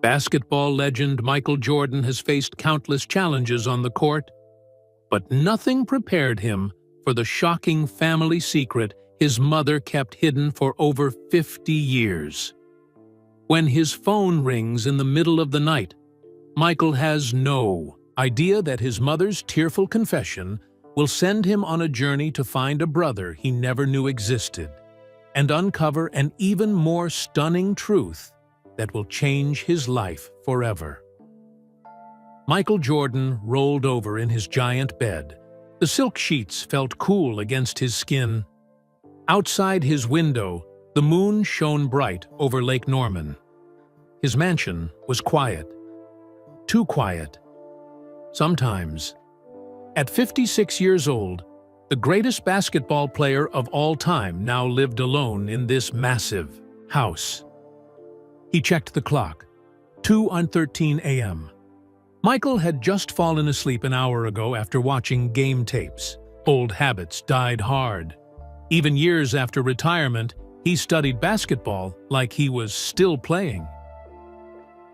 Basketball legend Michael Jordan has faced countless challenges on the court, but nothing prepared him for the shocking family secret his mother kept hidden for over 50 years. When his phone rings in the middle of the night, Michael has no idea that his mother's tearful confession will send him on a journey to find a brother he never knew existed and uncover an even more stunning truth that will change his life forever. Michael Jordan rolled over in his giant bed. The silk sheets felt cool against his skin. Outside his window, the moon shone bright over Lake Norman. His mansion was quiet. Too quiet. Sometimes. At 56 years old, the greatest basketball player of all time now lived alone in this massive house. He checked the clock. 2:13 a.m. Michael had just fallen asleep an hour ago after watching game tapes. Old habits died hard. Even years after retirement, he studied basketball like he was still playing.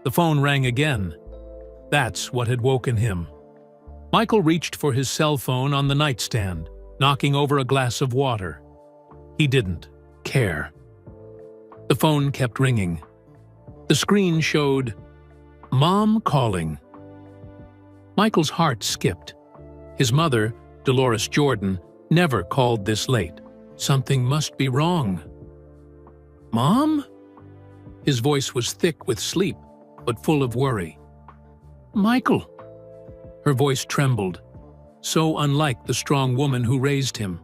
The phone rang again. That's what had woken him. Michael reached for his cell phone on the nightstand, knocking over a glass of water. He didn't care. The phone kept ringing. The screen showed, "Mom calling." Michael's heart skipped. His mother, Dolores Jordan, never called this late. Something must be wrong. "Mom?" His voice was thick with sleep, but full of worry. "Michael." Her voice trembled, so unlike the strong woman who raised him.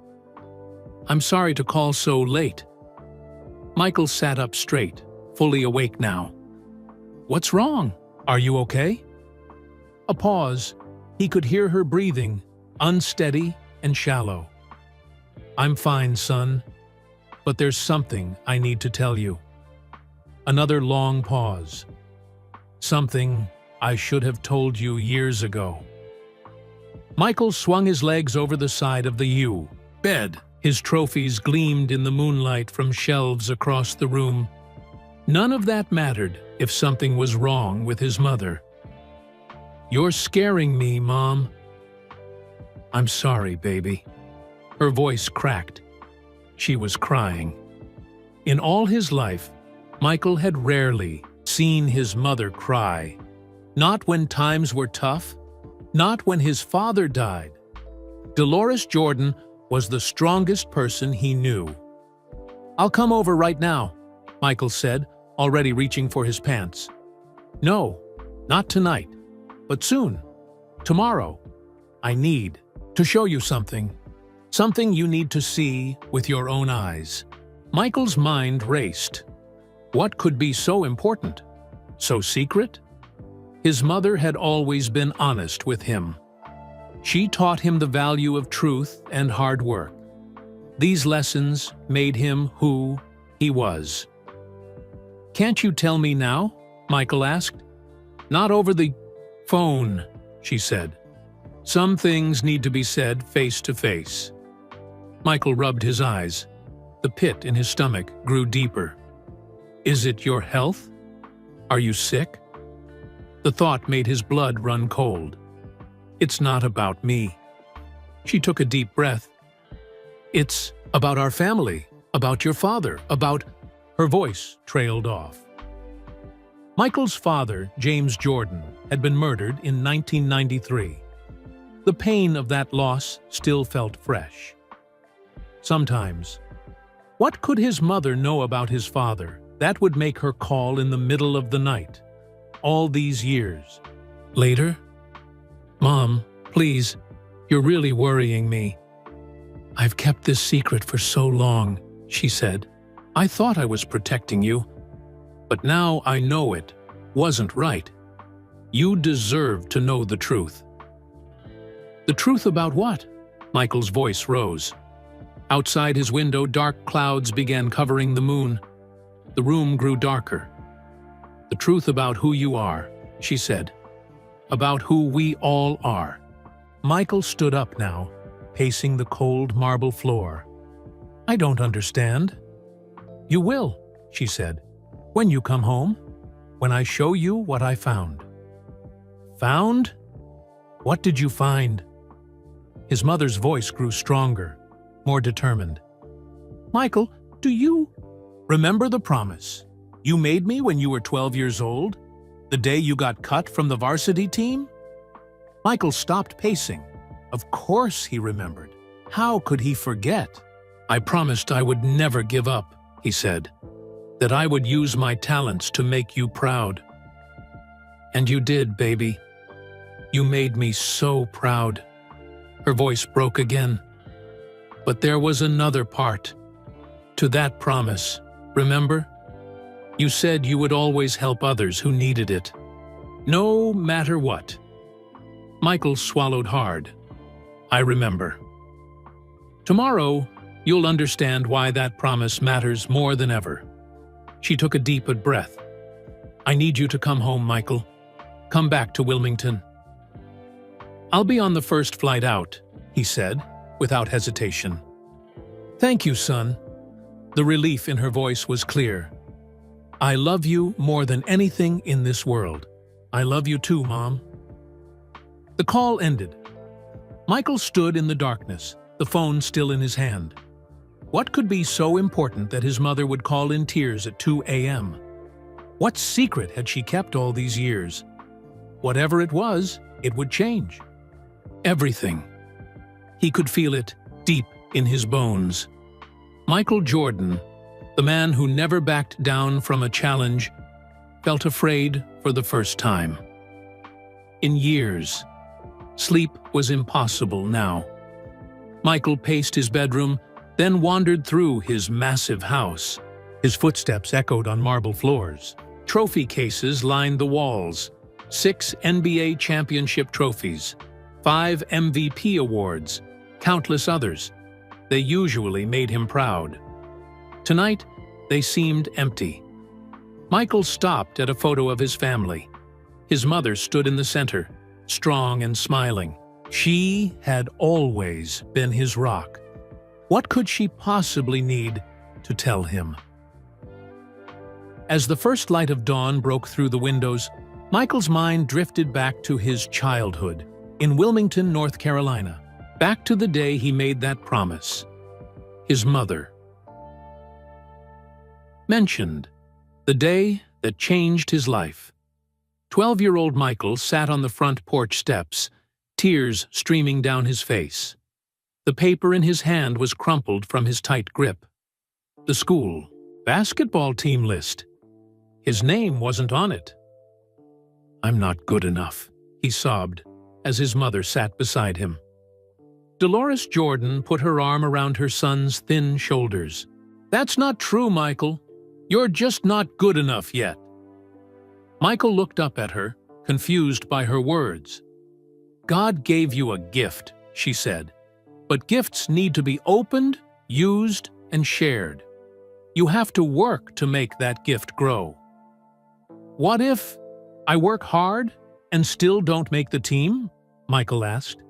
"I'm sorry to call so late." Michael sat up straight, fully awake now. "What's wrong? Are you okay?" A pause. He could hear her breathing, unsteady and shallow. "I'm fine, son, but there's something I need to tell you." Another long pause. "Something I should have told you years ago." Michael swung his legs over the side of the bed. His trophies gleamed in the moonlight from shelves across the room. None of that mattered if something was wrong with his mother. "You're scaring me, Mom." "I'm sorry, baby." Her voice cracked. She was crying. In all his life, Michael had rarely seen his mother cry. Not when times were tough, not when his father died. Dolores Jordan was the strongest person he knew. "I'll come over right now," Michael said, already reaching for his pants. "No, not tonight, but soon. Tomorrow. I need to show you something. Something you need to see with your own eyes." Michael's mind raced. What could be so important? So secret? His mother had always been honest with him. She taught him the value of truth and hard work. These lessons made him who he was. "Can't you tell me now?" Michael asked. "Not over the phone," she said. "Some things need to be said face to face." Michael rubbed his eyes. The pit in his stomach grew deeper. "Is it your health? Are you sick?" The thought made his blood run cold. "It's not about me." She took a deep breath. "It's about our family, about your father, about—" Her voice trailed off. Michael's father, James Jordan, had been murdered in 1993. The pain of that loss still felt fresh. Sometimes, what could his mother know about his father that would make her call in the middle of the night? All these years. Later, "Mom, please, you're really worrying me." "I've kept this secret for so long," she said. "I thought I was protecting you, but now I know it wasn't right. You deserve to know the truth." "The truth about what?" Michael's voice rose. Outside his window, dark clouds began covering the moon. The room grew darker. "The truth about who you are," she said. "About who we all are." Michael stood up now, pacing the cold marble floor. "I don't understand." "You will," she said, "when you come home." when I show you what I found." "Found? What did you find?" His mother's voice grew stronger, more determined. "Michael, do you remember the promise you made me when you were 12 years old? The day you got cut from the varsity team?" Michael stopped pacing. Of course he remembered. How could he forget? "I promised I would never give up," he said. "That I would use my talents to make you proud. And you did, baby. You made me so proud." Her voice broke again. "But there was another part to that promise, remember? You said you would always help others who needed it, no matter what." Michael swallowed hard. "I remember. Tomorrow, you'll understand why that promise matters more than ever." She took a deep breath. "I need you to come home, Michael. Come back to Wilmington." "I'll be on the first flight out," he said, without hesitation. "Thank you, son." The relief in her voice was clear. "I love you more than anything in this world." "I love you too, Mom." The call ended. Michael stood in the darkness, the phone still in his hand. What could be so important that his mother would call in tears at 2 a.m.? What secret had she kept all these years? Whatever it was, it would change. Everything. He could feel it deep in his bones. Michael Jordan, the man who never backed down from a challenge, felt afraid for the first time. In years, sleep was impossible now. Michael paced his bedroom, then wandered through his massive house. His footsteps echoed on marble floors. Trophy cases lined the walls. 6 NBA championship trophies, 5 MVP awards, countless others. They usually made him proud. Tonight, they seemed empty. Michael stopped at a photo of his family. His mother stood in the center, strong and smiling. She had always been his rock. What could she possibly need to tell him? As the first light of dawn broke through the windows, Michael's mind drifted back to his childhood in Wilmington, North Carolina, back to the day he made that promise. His mother mentioned the day that changed his life. 12-year-old Michael sat on the front porch steps, tears streaming down his face. The paper in his hand was crumpled from his tight grip. The school basketball team list. His name wasn't on it. "I'm not good enough," he sobbed as his mother sat beside him. Dolores Jordan put her arm around her son's thin shoulders. "That's not true, Michael. You're just not good enough yet." Michael looked up at her, confused by her words. "God gave you a gift," she said, "but gifts need to be opened, used, and shared. You have to work to make that gift grow." "What if I work hard and still don't make the team?" Michael asked.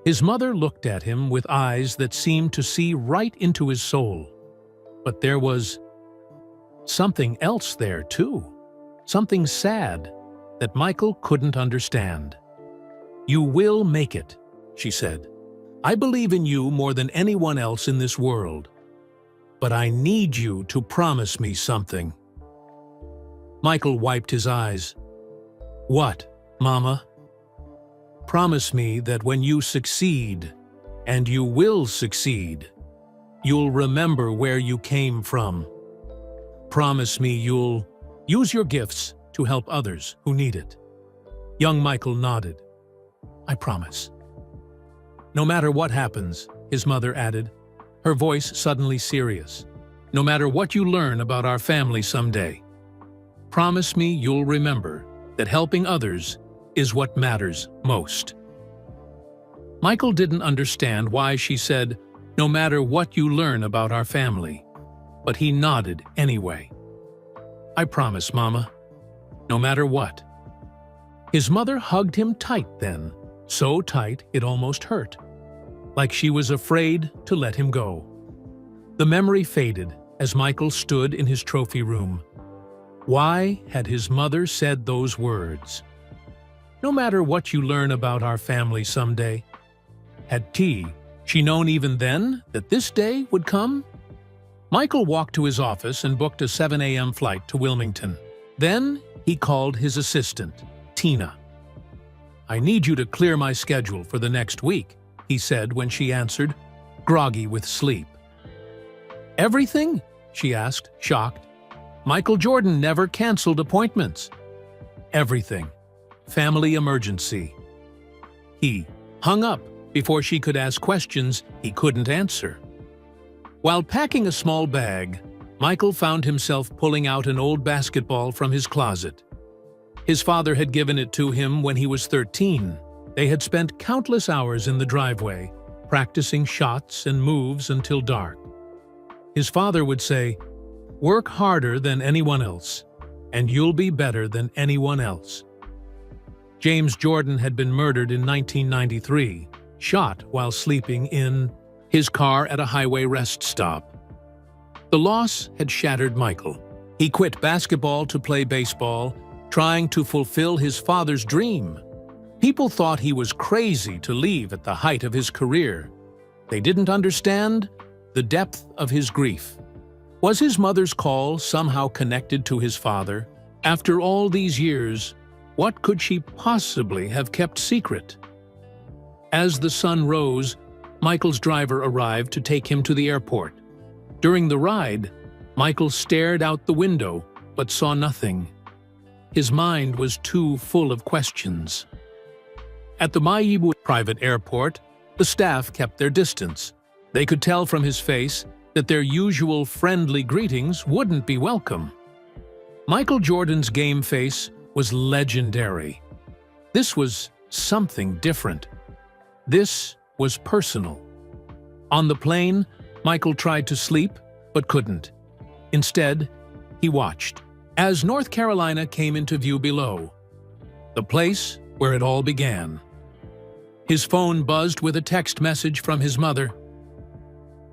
His mother looked at him with eyes that seemed to see right into his soul. But there was something else there, too. Something sad that Michael couldn't understand. "You will make it," she said. "I believe in you more than anyone else in this world. But I need you to promise me something." Michael wiped his eyes. "What, Mama?" "Promise me that when you succeed, and you will succeed, you'll remember where you came from. Promise me you'll use your gifts to help others who need it." Young Michael nodded. "I promise." "No matter what happens," his mother added, her voice suddenly serious. "No matter what you learn about our family someday, promise me you'll remember that helping others is what matters most." Michael didn't understand why she said, "No matter what you learn about our family," but he nodded anyway. "I promise, Mama. No matter what." His mother hugged him tight then, so tight it almost hurt, like she was afraid to let him go. The memory faded as Michael stood in his trophy room. Why had his mother said those words? No matter what you learn about our family someday, had she known even then that this day would come? Michael walked to his office and booked a 7 a.m. flight to Wilmington. Then he called his assistant, Tina. "I need you to clear my schedule for the next week," he said when she answered, groggy with sleep. "Everything?" she asked, shocked. Michael Jordan never canceled appointments. "Everything. Family emergency." He hung up before she could ask questions he couldn't answer. While packing a small bag, Michael found himself pulling out an old basketball from his closet. His father had given it to him when he was 13. They had spent countless hours in the driveway, practicing shots and moves until dark. His father would say, "Work harder than anyone else, and you'll be better than anyone else." James Jordan had been murdered in 1993, shot while sleeping in his car at a highway rest stop. The loss had shattered Michael. He quit basketball to play baseball, trying to fulfill his father's dream. People thought he was crazy to leave at the height of his career. They didn't understand the depth of his grief. Was his mother's call somehow connected to his father? After all these years, what could she possibly have kept secret? As the sun rose, Michael's driver arrived to take him to the airport. During the ride, Michael stared out the window but saw nothing. His mind was too full of questions. At the Maibu private airport, the staff kept their distance. They could tell from his face that their usual friendly greetings wouldn't be welcome. Michael Jordan's game face was legendary. This was something different. This was personal. On the plane, Michael tried to sleep, but couldn't. Instead, he watched as North Carolina came into view below, the place where it all began. His phone buzzed with a text message from his mother.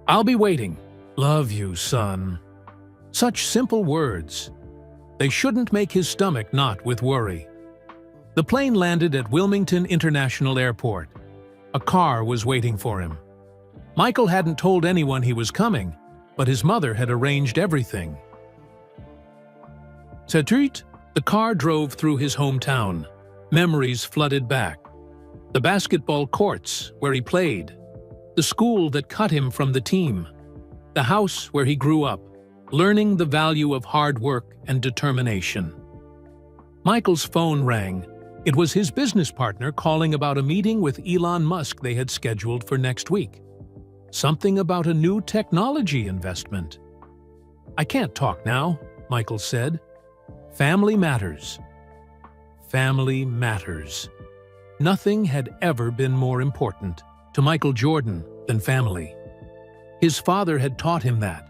"I'll be waiting. Love you, son." Such simple words. They shouldn't make his stomach knot with worry. The plane landed at Wilmington International Airport. A car was waiting for him. Michael hadn't told anyone he was coming, but his mother had arranged everything. The car drove through his hometown. Memories flooded back. The basketball courts where he played, the school that cut him from the team, the house where he grew up, learning the value of hard work and determination. Michael's phone rang. It was his business partner calling about a meeting with Elon Musk they had scheduled for next week. Something about a new technology investment. "I can't talk now," Michael said. "Family matters." Family matters. Nothing had ever been more important to Michael Jordan than family. His father had taught him that.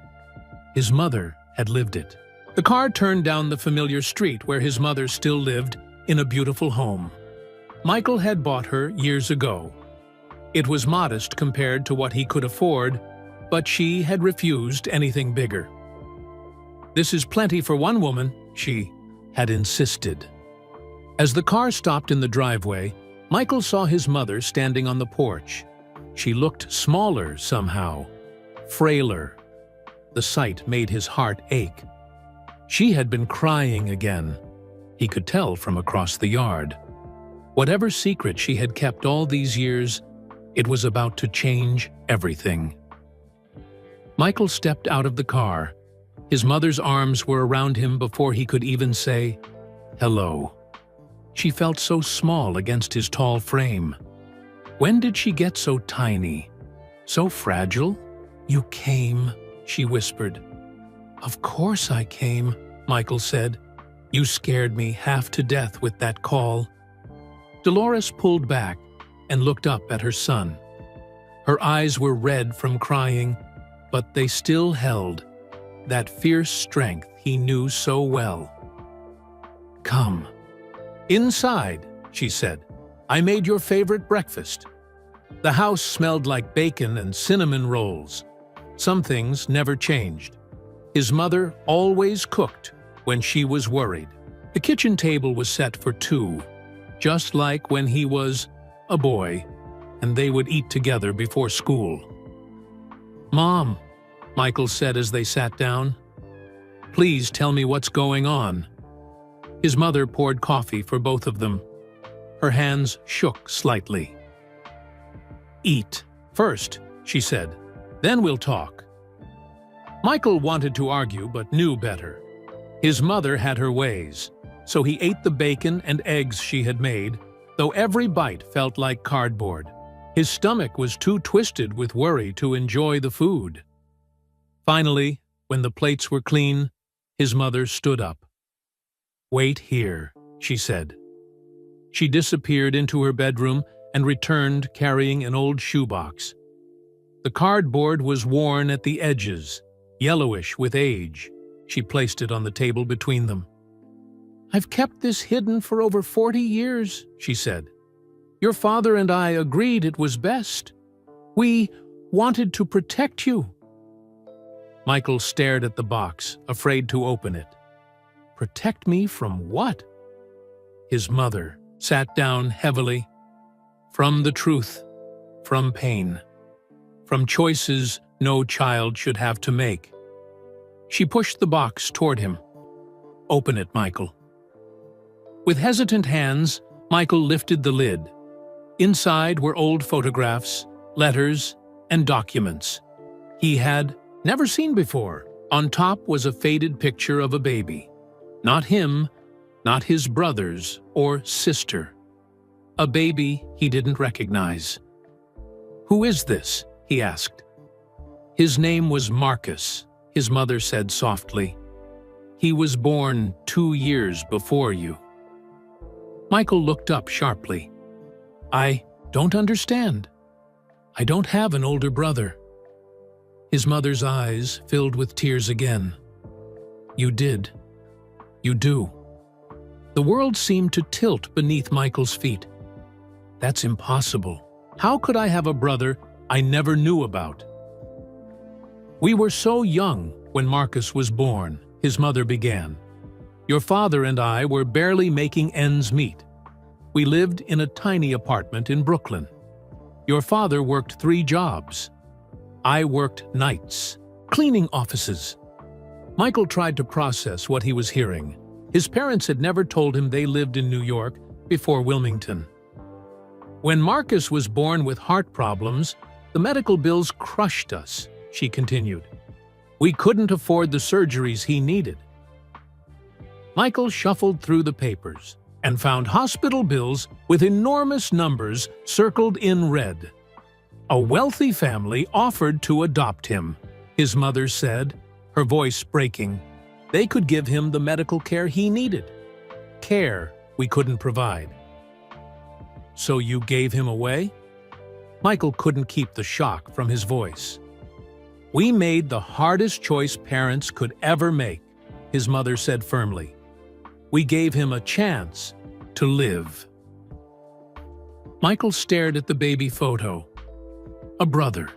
His mother had lived it. The car turned down the familiar street where his mother still lived in a beautiful home. Michael had bought her years ago. It was modest compared to what he could afford, but she had refused anything bigger. "This is plenty for one woman," she had insisted. As the car stopped in the driveway, Michael saw his mother standing on the porch. She looked smaller somehow, frailer. The sight made his heart ache. She had been crying again. He could tell from across the yard. Whatever secret she had kept all these years, it was about to change everything. Michael stepped out of the car. His mother's arms were around him before he could even say, "Hello." She felt so small against his tall frame. When did she get so tiny? So fragile? "You came," she whispered. "Of course I came," Michael said. "You scared me half to death with that call." Dolores pulled back and looked up at her son. Her eyes were red from crying, but they still held that fierce strength he knew so well. "Come." "Inside," she said. "I made your favorite breakfast." The house smelled like bacon and cinnamon rolls. Some things never changed. His mother always cooked when she was worried. The kitchen table was set for two, just like when he was a boy, and they would eat together before school. "Mom," Michael said as they sat down, "please tell me what's going on." His mother poured coffee for both of them. Her hands shook slightly. "Eat first," she said. "Then we'll talk." Michael wanted to argue but knew better. His mother had her ways, so he ate the bacon and eggs she had made, though every bite felt like cardboard. His stomach was too twisted with worry to enjoy the food. Finally, when the plates were clean, his mother stood up. "Wait here," she said. She disappeared into her bedroom and returned carrying an old shoebox. The cardboard was worn at the edges, yellowish with age. She placed it on the table between them. "I've kept this hidden for over 40 years, she said. "Your father and I agreed it was best. We wanted to protect you." Michael stared at the box, afraid to open it. Protect me from what? His mother sat down heavily. From the truth, from pain, from choices no child should have to make. She pushed the box toward him. "Open it, Michael." With hesitant hands, Michael lifted the lid. Inside were old photographs, letters, and documents he had never seen before. On top was a faded picture of a baby. Not him, not his brothers or sister. A baby he didn't recognize. "Who is this?" he asked. "His name was Marcus," his mother said softly. "He was born 2 years before you." Michael looked up sharply. "I don't understand. I don't have an older brother." His mother's eyes filled with tears again. "You did. You do." The world seemed to tilt beneath Michael's feet. "That's impossible. How could I have a brother I never knew about?" "We were so young when Marcus was born," his mother began. "Your father and I were barely making ends meet. We lived in a tiny apartment in Brooklyn. Your father worked 3 jobs. I worked nights, cleaning offices." Michael tried to process what he was hearing. His parents had never told him they lived in New York before Wilmington. "When Marcus was born with heart problems, the medical bills crushed us," she continued. "We couldn't afford the surgeries he needed." Michael shuffled through the papers and found hospital bills with enormous numbers circled in red. A wealthy family offered to adopt him, his mother said, her voice breaking. They could give him the medical care he needed. Care we couldn't provide. "So you gave him away?" Michael couldn't keep the shock from his voice. "We made the hardest choice parents could ever make," his mother said firmly. "We gave him a chance to live." Michael stared at the baby photo. A brother.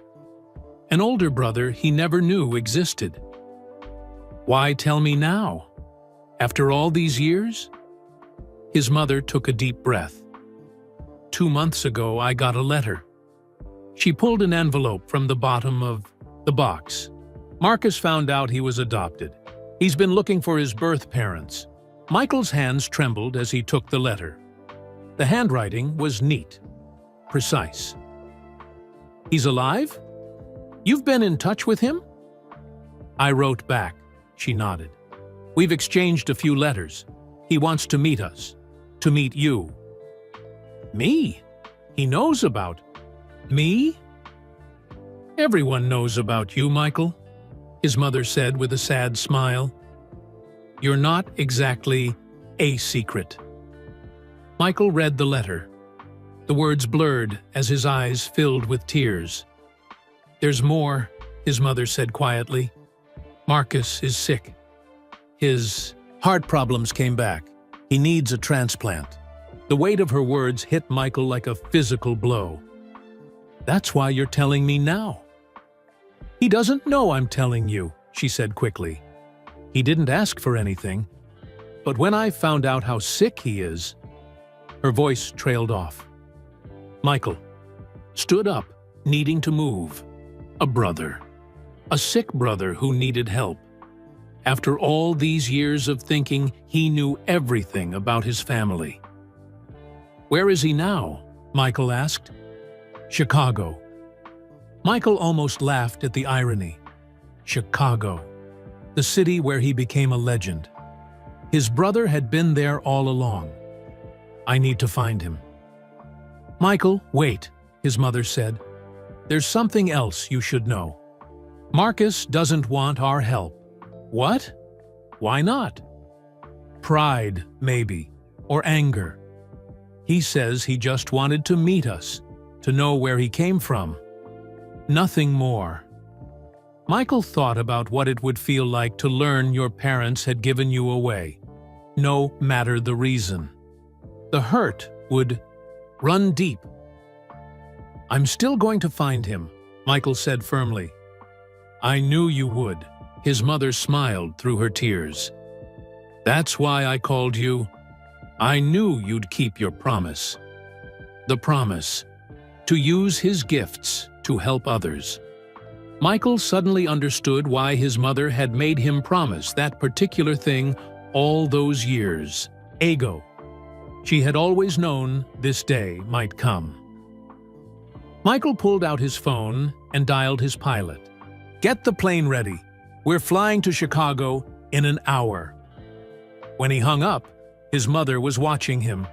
An older brother he never knew existed. "Why tell me now? After all these years?" His mother took a deep breath. 2 months ago, I got a letter." She pulled an envelope from the bottom of the box. "Marcus found out he was adopted. He's been looking for his birth parents." Michael's hands trembled as he took the letter. The handwriting was neat, precise. "He's alive? You've been in touch with him?" I wrote back. She nodded. "We've exchanged a few letters. He wants to meet us. To meet you." "Me? He knows about me?" "Everyone knows about you, Michael," his mother said with a sad smile. "You're not exactly a secret." Michael read the letter. The words blurred as his eyes filled with tears. "There's more," his mother said quietly. "Marcus is sick. His heart problems came back. He needs a transplant." The weight of her words hit Michael like a physical blow. "That's why you're telling me now." "He doesn't know I'm telling you," she said quickly. "He didn't ask for anything. But when I found out how sick he is—" Her voice trailed off. Michael stood up, needing to move. A brother. A sick brother who needed help. After all these years of thinking, he knew everything about his family. "Where is he now?" Michael asked. "Chicago." Michael almost laughed at the irony. Chicago, the city where he became a legend. His brother had been there all along. "I need to find him." "Michael, wait," his mother said. "There's something else you should know. Marcus doesn't want our help." "What? Why not?" "Pride, maybe, or anger. He says he just wanted to meet us, to know where he came from. Nothing more." Michael thought about what it would feel like to learn your parents had given you away, no matter the reason. The hurt would run deep. "I'm still going to find him," Michael said firmly. "I knew you would." His mother smiled through her tears. "That's why I called you. I knew you'd keep your promise." The promise to use his gifts to help others. Michael suddenly understood why his mother had made him promise that particular thing all those years. Ego. She had always known this day might come. Michael pulled out his phone and dialed his pilot. "Get the plane ready. We're flying to Chicago in an hour." When he hung up, his mother was watching him.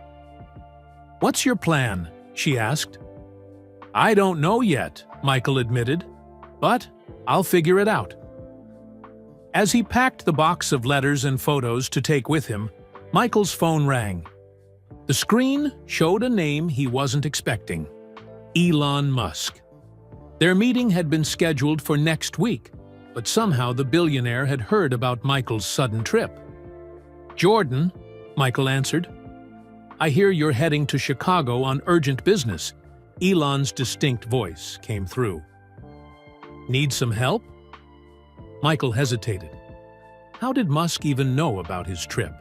"What's your plan?" she asked. "I don't know yet," Michael admitted, "but I'll figure it out." As he packed the box of letters and photos to take with him, Michael's phone rang. The screen showed a name he wasn't expecting: Elon Musk. Their meeting had been scheduled for next week, but somehow the billionaire had heard about Michael's sudden trip. "Jordan," Michael answered. "I hear you're heading to Chicago on urgent business." Elon's distinct voice came through. "Need some help?" Michael hesitated. How did Musk even know about his trip?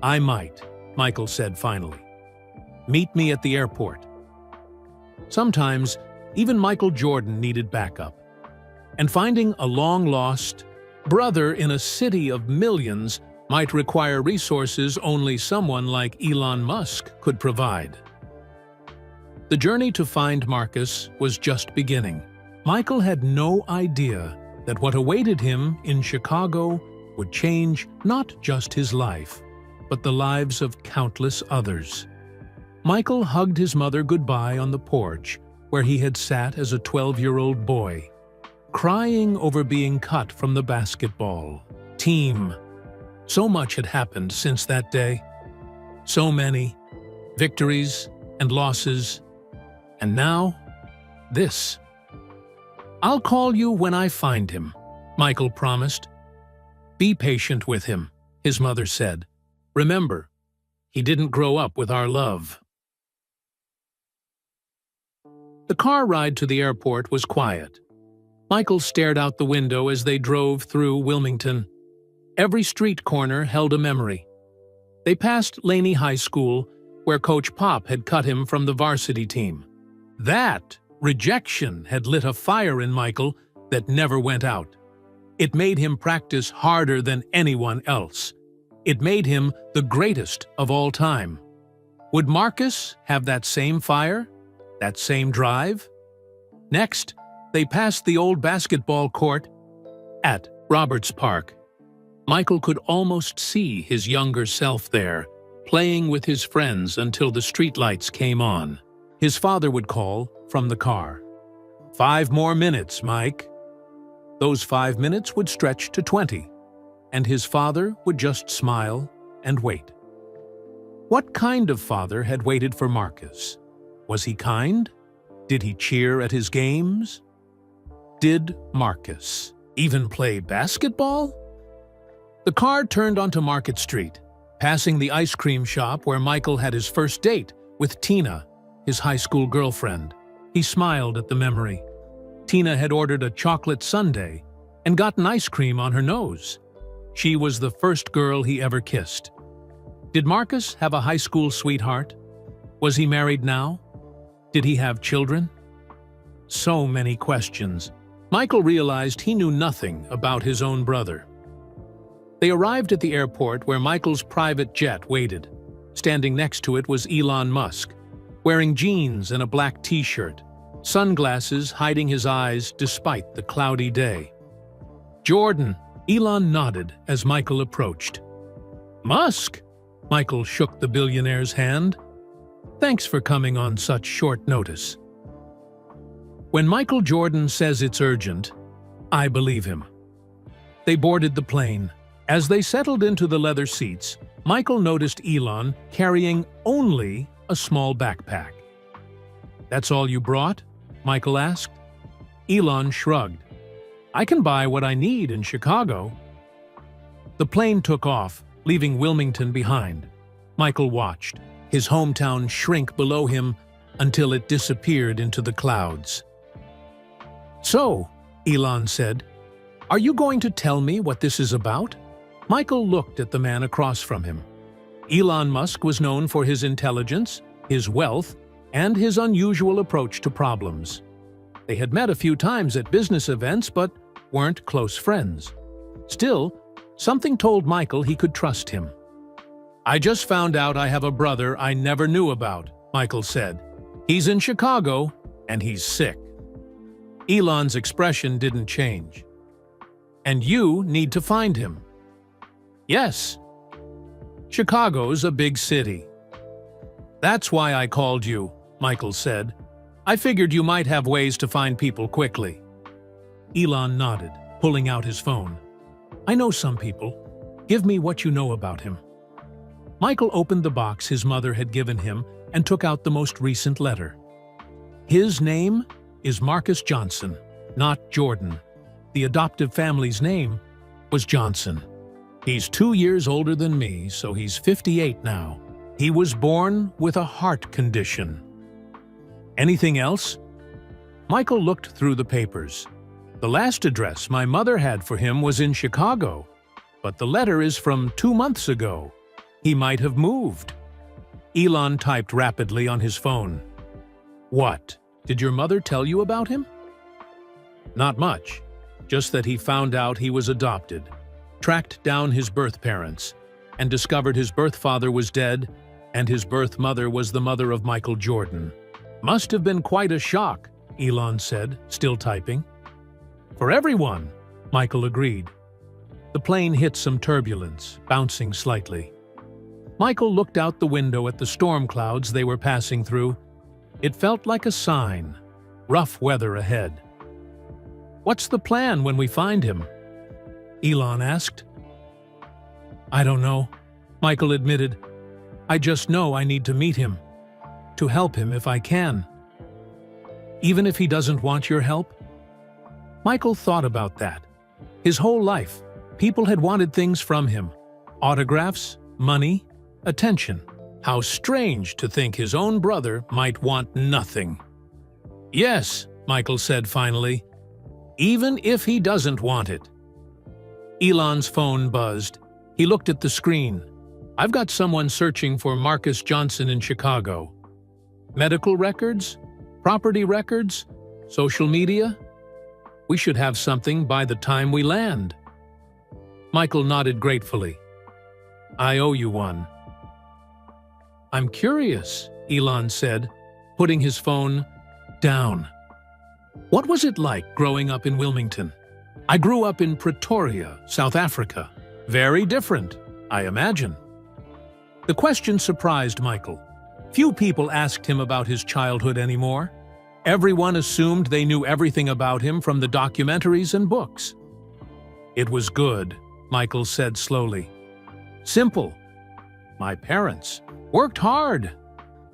"I might," Michael said finally. "Meet me at the airport." Sometimes, even Michael Jordan needed backup. And finding a long-lost brother in a city of millions might require resources only someone like Elon Musk could provide. The journey to find Marcus was just beginning. Michael had no idea that what awaited him in Chicago would change not just his life, but the lives of countless others. Michael hugged his mother goodbye on the porch where he had sat as a 12-year-old boy, crying over being cut from the basketball team. So much had happened since that day. So many victories and losses. And now, this. "I'll call you when I find him," Michael promised. "Be patient with him," his mother said. "Remember, he didn't grow up with our love." The car ride to the airport was quiet. Michael stared out the window as they drove through Wilmington. Every street corner held a memory. They passed Laney High School, where Coach Pop had cut him from the varsity team. That rejection had lit a fire in Michael that never went out. It made him practice harder than anyone else. It made him the greatest of all time. Would Marcus have that same fire? That same drive? Next, they passed the old basketball court at Roberts Park. Michael could almost see his younger self there, playing with his friends until the streetlights came on. His father would call from the car. 5 more minutes, Mike." Those 5 minutes would stretch to 20, and his father would just smile and wait. What kind of father had waited for Marcus? Was he kind? Did he cheer at his games? Did Marcus even play basketball? The car turned onto Market Street, passing the ice cream shop where Michael had his first date with Tina, his high school girlfriend. He smiled at the memory. Tina had ordered a chocolate sundae and gotten ice cream on her nose. She was the first girl he ever kissed. Did Marcus have a high school sweetheart? Was he married now? Did he have children? So many questions. Michael realized he knew nothing about his own brother. They arrived at the airport where Michael's private jet waited. Standing next to it was Elon Musk, wearing jeans and a black t-shirt, sunglasses hiding his eyes despite the cloudy day. "Jordan," Elon nodded as Michael approached. "Musk?" Michael shook the billionaire's hand. "Thanks for coming on such short notice." When Michael Jordan says it's urgent, I believe him. They boarded the plane. As they settled into the leather seats, Michael noticed Elon carrying only a small backpack. "That's all you brought?" Michael asked. Elon shrugged. "I can buy what I need in Chicago." The plane took off, leaving Wilmington behind. Michael watched, his hometown shrink below him until it disappeared into the clouds. "So," Elon said, "are you going to tell me what this is about?" Michael looked at the man across from him. Elon Musk was known for his intelligence, his wealth, and his unusual approach to problems. They had met a few times at business events but weren't close friends. Still, something told Michael he could trust him. "I just found out I have a brother I never knew about," Michael said. "He's in Chicago, and he's sick." Elon's expression didn't change. "And you need to find him." "Yes. Chicago's a big city." "That's why I called you," Michael said. "I figured you might have ways to find people quickly." Elon nodded, pulling out his phone. "I know some people. Give me what you know about him." Michael opened the box his mother had given him and took out the most recent letter. "His name is Marcus Johnson, not Jordan. The adoptive family's name was Johnson. He's 2 years older than me, so he's 58 now. He was born with a heart condition." "Anything else?" Michael looked through the papers. "The last address my mother had for him was in Chicago, but the letter is from 2 months ago. He might have moved." Elon typed rapidly on his phone. "What? Did your mother tell you about him?" "Not much. Just that he found out he was adopted, tracked down his birth parents, and discovered his birth father was dead and his birth mother was the mother of Michael Jordan." "Must have been quite a shock," Elon said, still typing. "For everyone," Michael agreed. The plane hit some turbulence, bouncing slightly. Michael looked out the window at the storm clouds they were passing through. It felt like a sign. Rough weather ahead. "What's the plan when we find him?" Elon asked. "I don't know," Michael admitted. "I just know I need to meet him, to help him if I can." "Even if he doesn't want your help?" Michael thought about that. His whole life, people had wanted things from him. Autographs, money, attention. How strange to think his own brother might want nothing. "Yes," Michael said finally, "even if he doesn't want it." Elon's phone buzzed. He looked at the screen. "I've got someone searching for Marcus Johnson in Chicago. Medical records? Property records? Social media? We should have something by the time we land." Michael nodded gratefully. "I owe you one." "I'm curious," Elon said, putting his phone down. "What was it like growing up in Wilmington?" "I grew up in Pretoria, South Africa. Very different, I imagine." The question surprised Michael. Few people asked him about his childhood anymore. Everyone assumed they knew everything about him from the documentaries and books. "It was good," Michael said slowly. "Simple. My parents worked hard.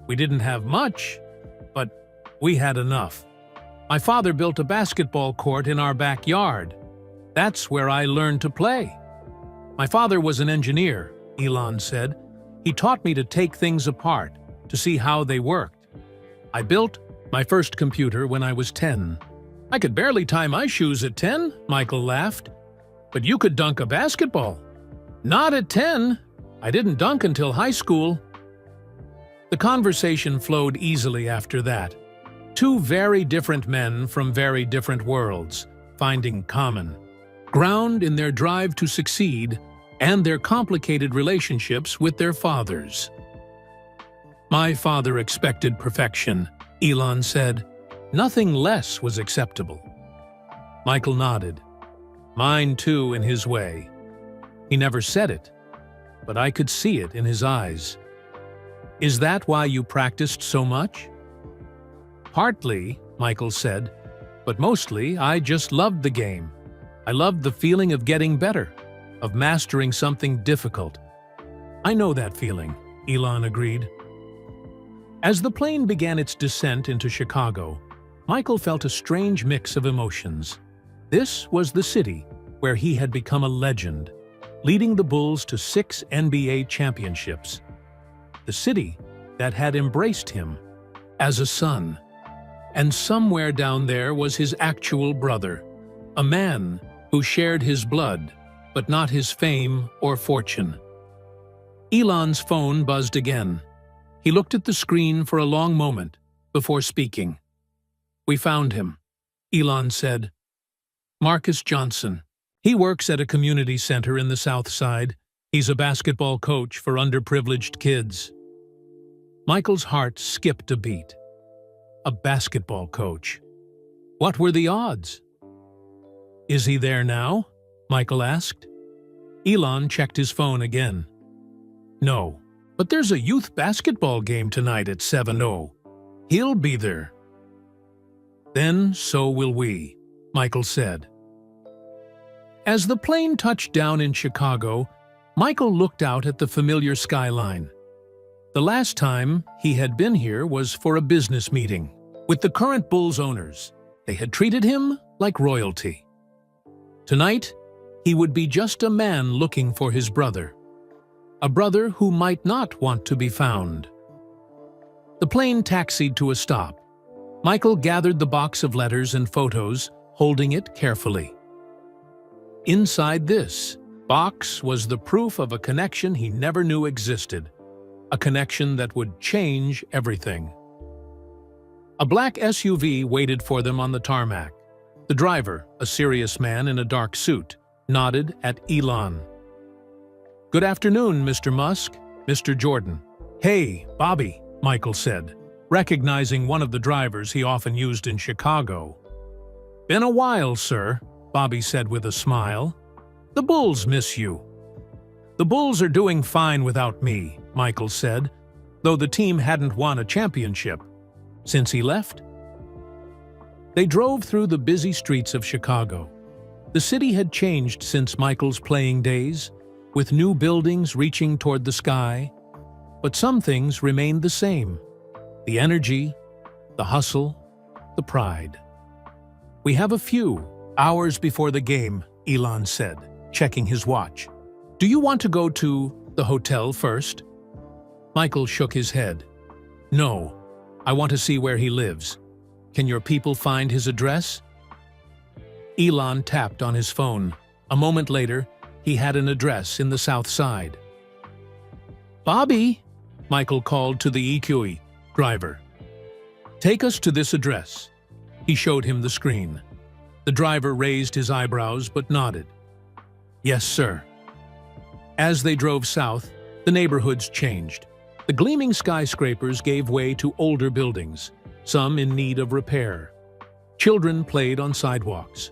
We didn't have much, but we had enough. My father built a basketball court in our backyard. That's where I learned to play." "My father was an engineer," Elon said. "He taught me to take things apart, to see how they worked. I built my first computer when I was 10. "I could barely tie my shoes at 10, Michael laughed. "But you could dunk a basketball," Not at 10. I didn't dunk until high school. The conversation flowed easily after that. Two very different men from very different worlds, finding common ground in their drive to succeed and their complicated relationships with their fathers. My father expected perfection, Elon said. Nothing less was acceptable. Michael nodded. Mine too, in his way. He never said it, but I could see it in his eyes. Is that why you practiced so much? Partly, Michael said, but mostly I just loved the game. I loved the feeling of getting better, of mastering something difficult. I know that feeling, Elon agreed. As the plane began its descent into Chicago, Michael felt a strange mix of emotions. This was the city where he had become a legend, leading the Bulls to 6 NBA championships. The city that had embraced him as a son. And somewhere down there was his actual brother, a man who shared his blood, but not his fame or fortune. Elon's phone buzzed again. He looked at the screen for a long moment before speaking. We found him, Elon said. Marcus Johnson. He works at a community center in the South Side. He's a basketball coach for underprivileged kids. Michael's heart skipped a beat. A basketball coach. What were the odds? Is he there now? Michael asked. Elon checked his phone again. No, but there's a youth basketball game tonight at 7:00. He'll be there. Then so will we, Michael said. As the plane touched down in Chicago, Michael looked out at the familiar skyline. The last time he had been here was for a business meeting with the current Bulls owners. They had treated him like royalty. Tonight, he would be just a man looking for his brother. A brother who might not want to be found. The plane taxied to a stop. Michael gathered the box of letters and photos, holding it carefully. Inside this box was the proof of a connection he never knew existed. A connection that would change everything. A black SUV waited for them on the tarmac. The driver, a serious man in a dark suit, nodded at Elon. Good afternoon, Mr. Musk, Mr. Jordan. Hey, Bobby, Michael said, recognizing one of the drivers he often used in Chicago. Been a while, sir, Bobby said with a smile. The Bulls miss you. The Bulls are doing fine without me, Michael said, though the team hadn't won a championship. Since he left? They drove through the busy streets of Chicago. The city had changed since Michael's playing days, with new buildings reaching toward the sky. But some things remained the same. The energy, the hustle, the pride. We have a few hours before the game, Elon said, checking his watch. Do you want to go to the hotel first? Michael shook his head. No, I want to see where he lives. Can your people find his address? Elon tapped on his phone. A moment later, he had an address in the South Side. Bobby, Michael called to the EQE driver. Take us to this address. He showed him the screen. The driver raised his eyebrows but nodded. Yes, sir. As they drove south, the neighborhoods changed. The gleaming skyscrapers gave way to older buildings, some in need of repair. Children played on sidewalks.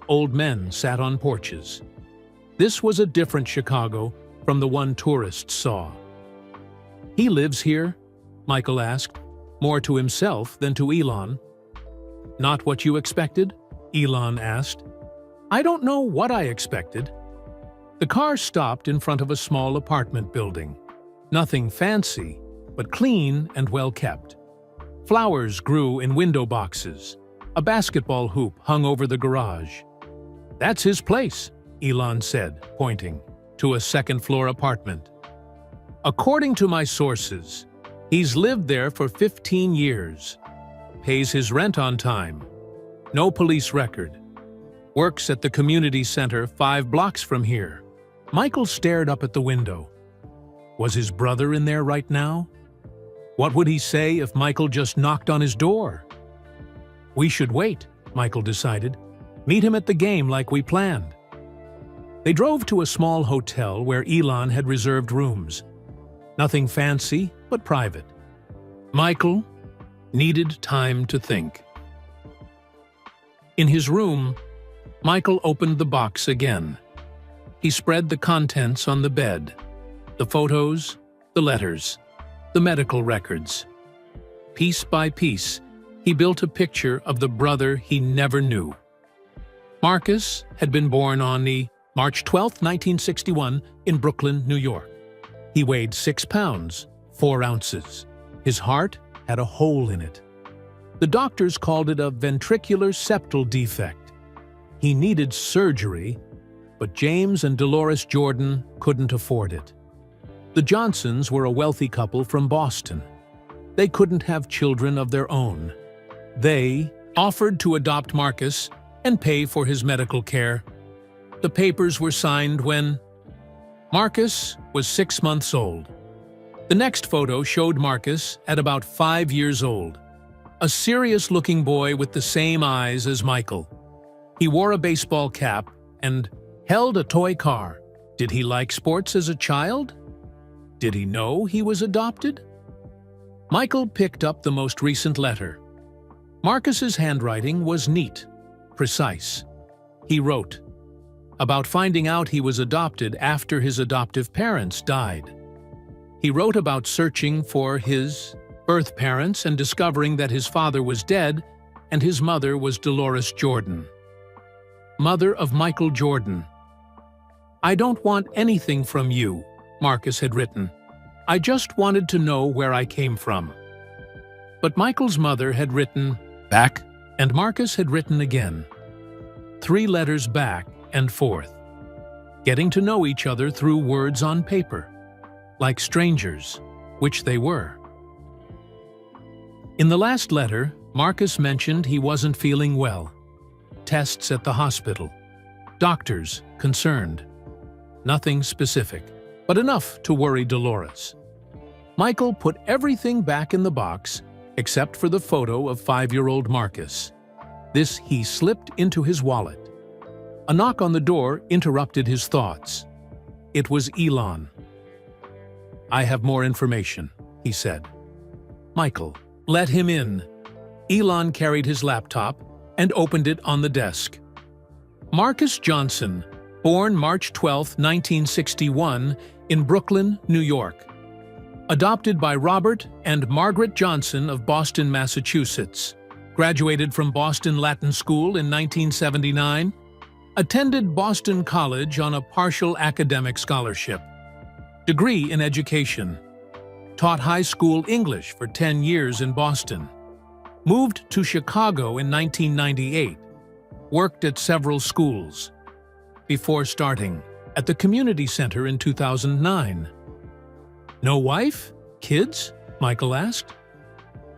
Old men sat on porches. This was a different Chicago from the one tourists saw. He lives here? Michael asked, more to himself than to Elon. Not what you expected? Elon asked. I don't know what I expected. The car stopped in front of a small apartment building. Nothing fancy, but clean and well kept. Flowers grew in window boxes. A basketball hoop hung over the garage. That's his place, Elon said, pointing to a second-floor apartment. According to my sources, he's lived there for 15 years. Pays his rent on time. No police record. Works at the community center 5 blocks from here. Michael stared up at the window. Was his brother in there right now? What would he say if Michael just knocked on his door? We should wait, Michael decided. Meet him at the game like we planned. They drove to a small hotel where Elon had reserved rooms. Nothing fancy, but private. Michael needed time to think. In his room, Michael opened the box again. He spread the contents on the bed. The photos, the letters, the medical records. Piece by piece, he built a picture of the brother he never knew. Marcus had been born on March 12, 1961, in Brooklyn, New York. He weighed 6 pounds, 4 ounces. His heart had a hole in it. The doctors called it a ventricular septal defect. He needed surgery, but James and Dolores Jordan couldn't afford it. The Johnsons were a wealthy couple from Boston. They couldn't have children of their own. They offered to adopt Marcus and pay for his medical care. The papers were signed when Marcus was 6 months old. The next photo showed Marcus at about 5 years old, a serious-looking boy with the same eyes as Michael. He wore a baseball cap and held a toy car. Did he like sports as a child? Did he know he was adopted? Michael picked up the most recent letter. Marcus's handwriting was neat, precise. He wrote about finding out he was adopted after his adoptive parents died. He wrote about searching for his birth parents and discovering that his father was dead and his mother was Dolores Jordan, mother of Michael Jordan. "I don't want anything from you," Marcus had written. "I just wanted to know where I came from." But Michael's mother had written back, and Marcus had written again. 3 letters back and forth, getting to know each other through words on paper, like strangers, which they were. In the last letter, Marcus mentioned he wasn't feeling well. Tests at the hospital. Doctors concerned. Nothing specific, but enough to worry Dolores. Michael put everything back in the box except for the photo of 5-year-old Marcus. This he slipped into his wallet. A knock on the door interrupted his thoughts. It was Elon. "I have more information," he said. "Michael, let him in." Elon carried his laptop and opened it on the desk. Marcus Johnson, born March 12, 1961, in Brooklyn, New York. Adopted by Robert and Margaret Johnson of Boston, Massachusetts. Graduated from Boston Latin School in 1979. Attended Boston College on a partial academic scholarship. Degree in education. Taught high school English for 10 years in Boston. Moved to Chicago in 1998. Worked at several schools. Before starting at the community center in 2009. "No wife? Kids?" Michael asked.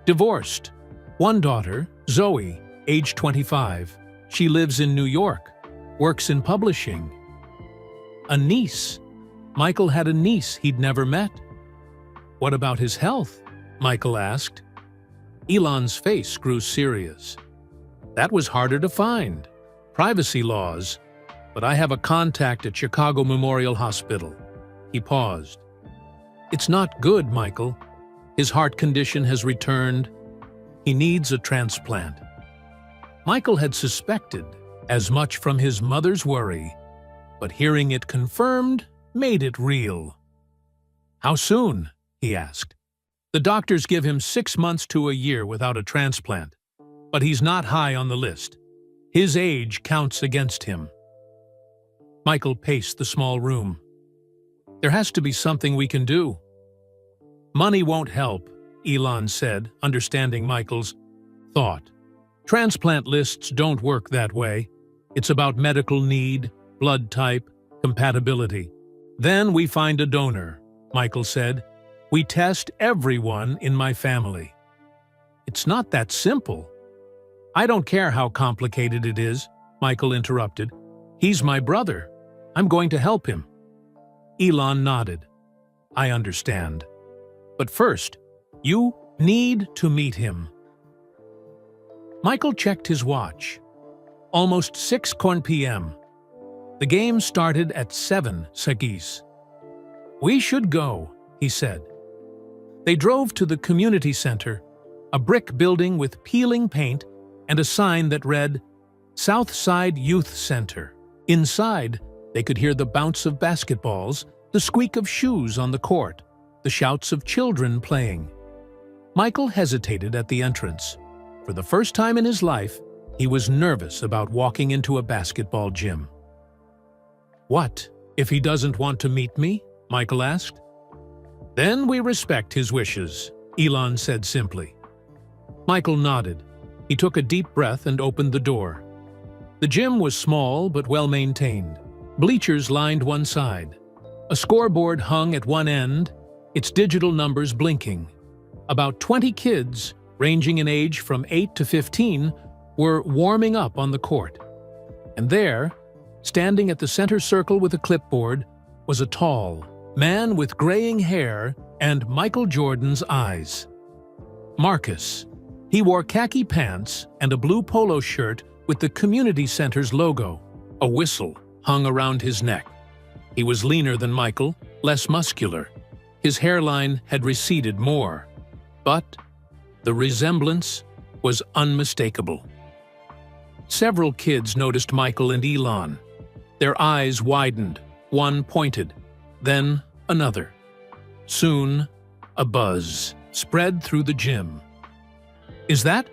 "Divorced. 1 daughter, Zoe, age 25. She lives in New York. Works in publishing." "A niece?" Michael had a niece he'd never met. "What about his health?" Michael asked. Elon's face grew serious. "That was harder to find. Privacy laws. But I have a contact at Chicago Memorial Hospital." He paused. "It's not good, Michael. His heart condition has returned. He needs a transplant." Michael had suspected as much from his mother's worry, but hearing it confirmed made it real. "How soon?" he asked. "The doctors give him 6 months to a year without a transplant, but he's not high on the list. His age counts against him." Michael paced the small room. "There has to be something we can do." "Money won't help," Elon said, understanding Michael's thought. "Transplant lists don't work that way. It's about medical need, blood type, compatibility. Then we find a donor," Michael said. "We test everyone in my family." "It's not that simple." "I don't care how complicated it is," Michael interrupted. "He's my brother. I'm going to help him." Elon nodded. I understand. But first, you need to meet him. Michael checked his watch. Almost 6 p.m. The game started at 7 Sagis. We should go, he said. They drove to the community center, a brick building with peeling paint and a sign that read, Southside Youth Center. Inside, they could hear the bounce of basketballs, the squeak of shoes on the court, the shouts of children playing. Michael hesitated at the entrance. For the first time in his life, he was nervous about walking into a basketball gym. What, if he doesn't want to meet me? Michael asked. Then we respect his wishes, Elon said simply. Michael nodded. He took a deep breath and opened the door. The gym was small but well-maintained. Bleachers lined one side. A scoreboard hung at one end, its digital numbers blinking. About 20 kids, ranging in age from 8 to 15, were warming up on the court. And there, standing at the center circle with a clipboard, was a tall man with graying hair and Michael Jordan's eyes. Marcus. He wore khaki pants and a blue polo shirt with the community center's logo. A whistle hung around his neck. He was leaner than Michael, less muscular. His hairline had receded more. But the resemblance was unmistakable. Several kids noticed Michael and Elon. Their eyes widened, one pointed, then another. Soon, a buzz spread through the gym. Is that?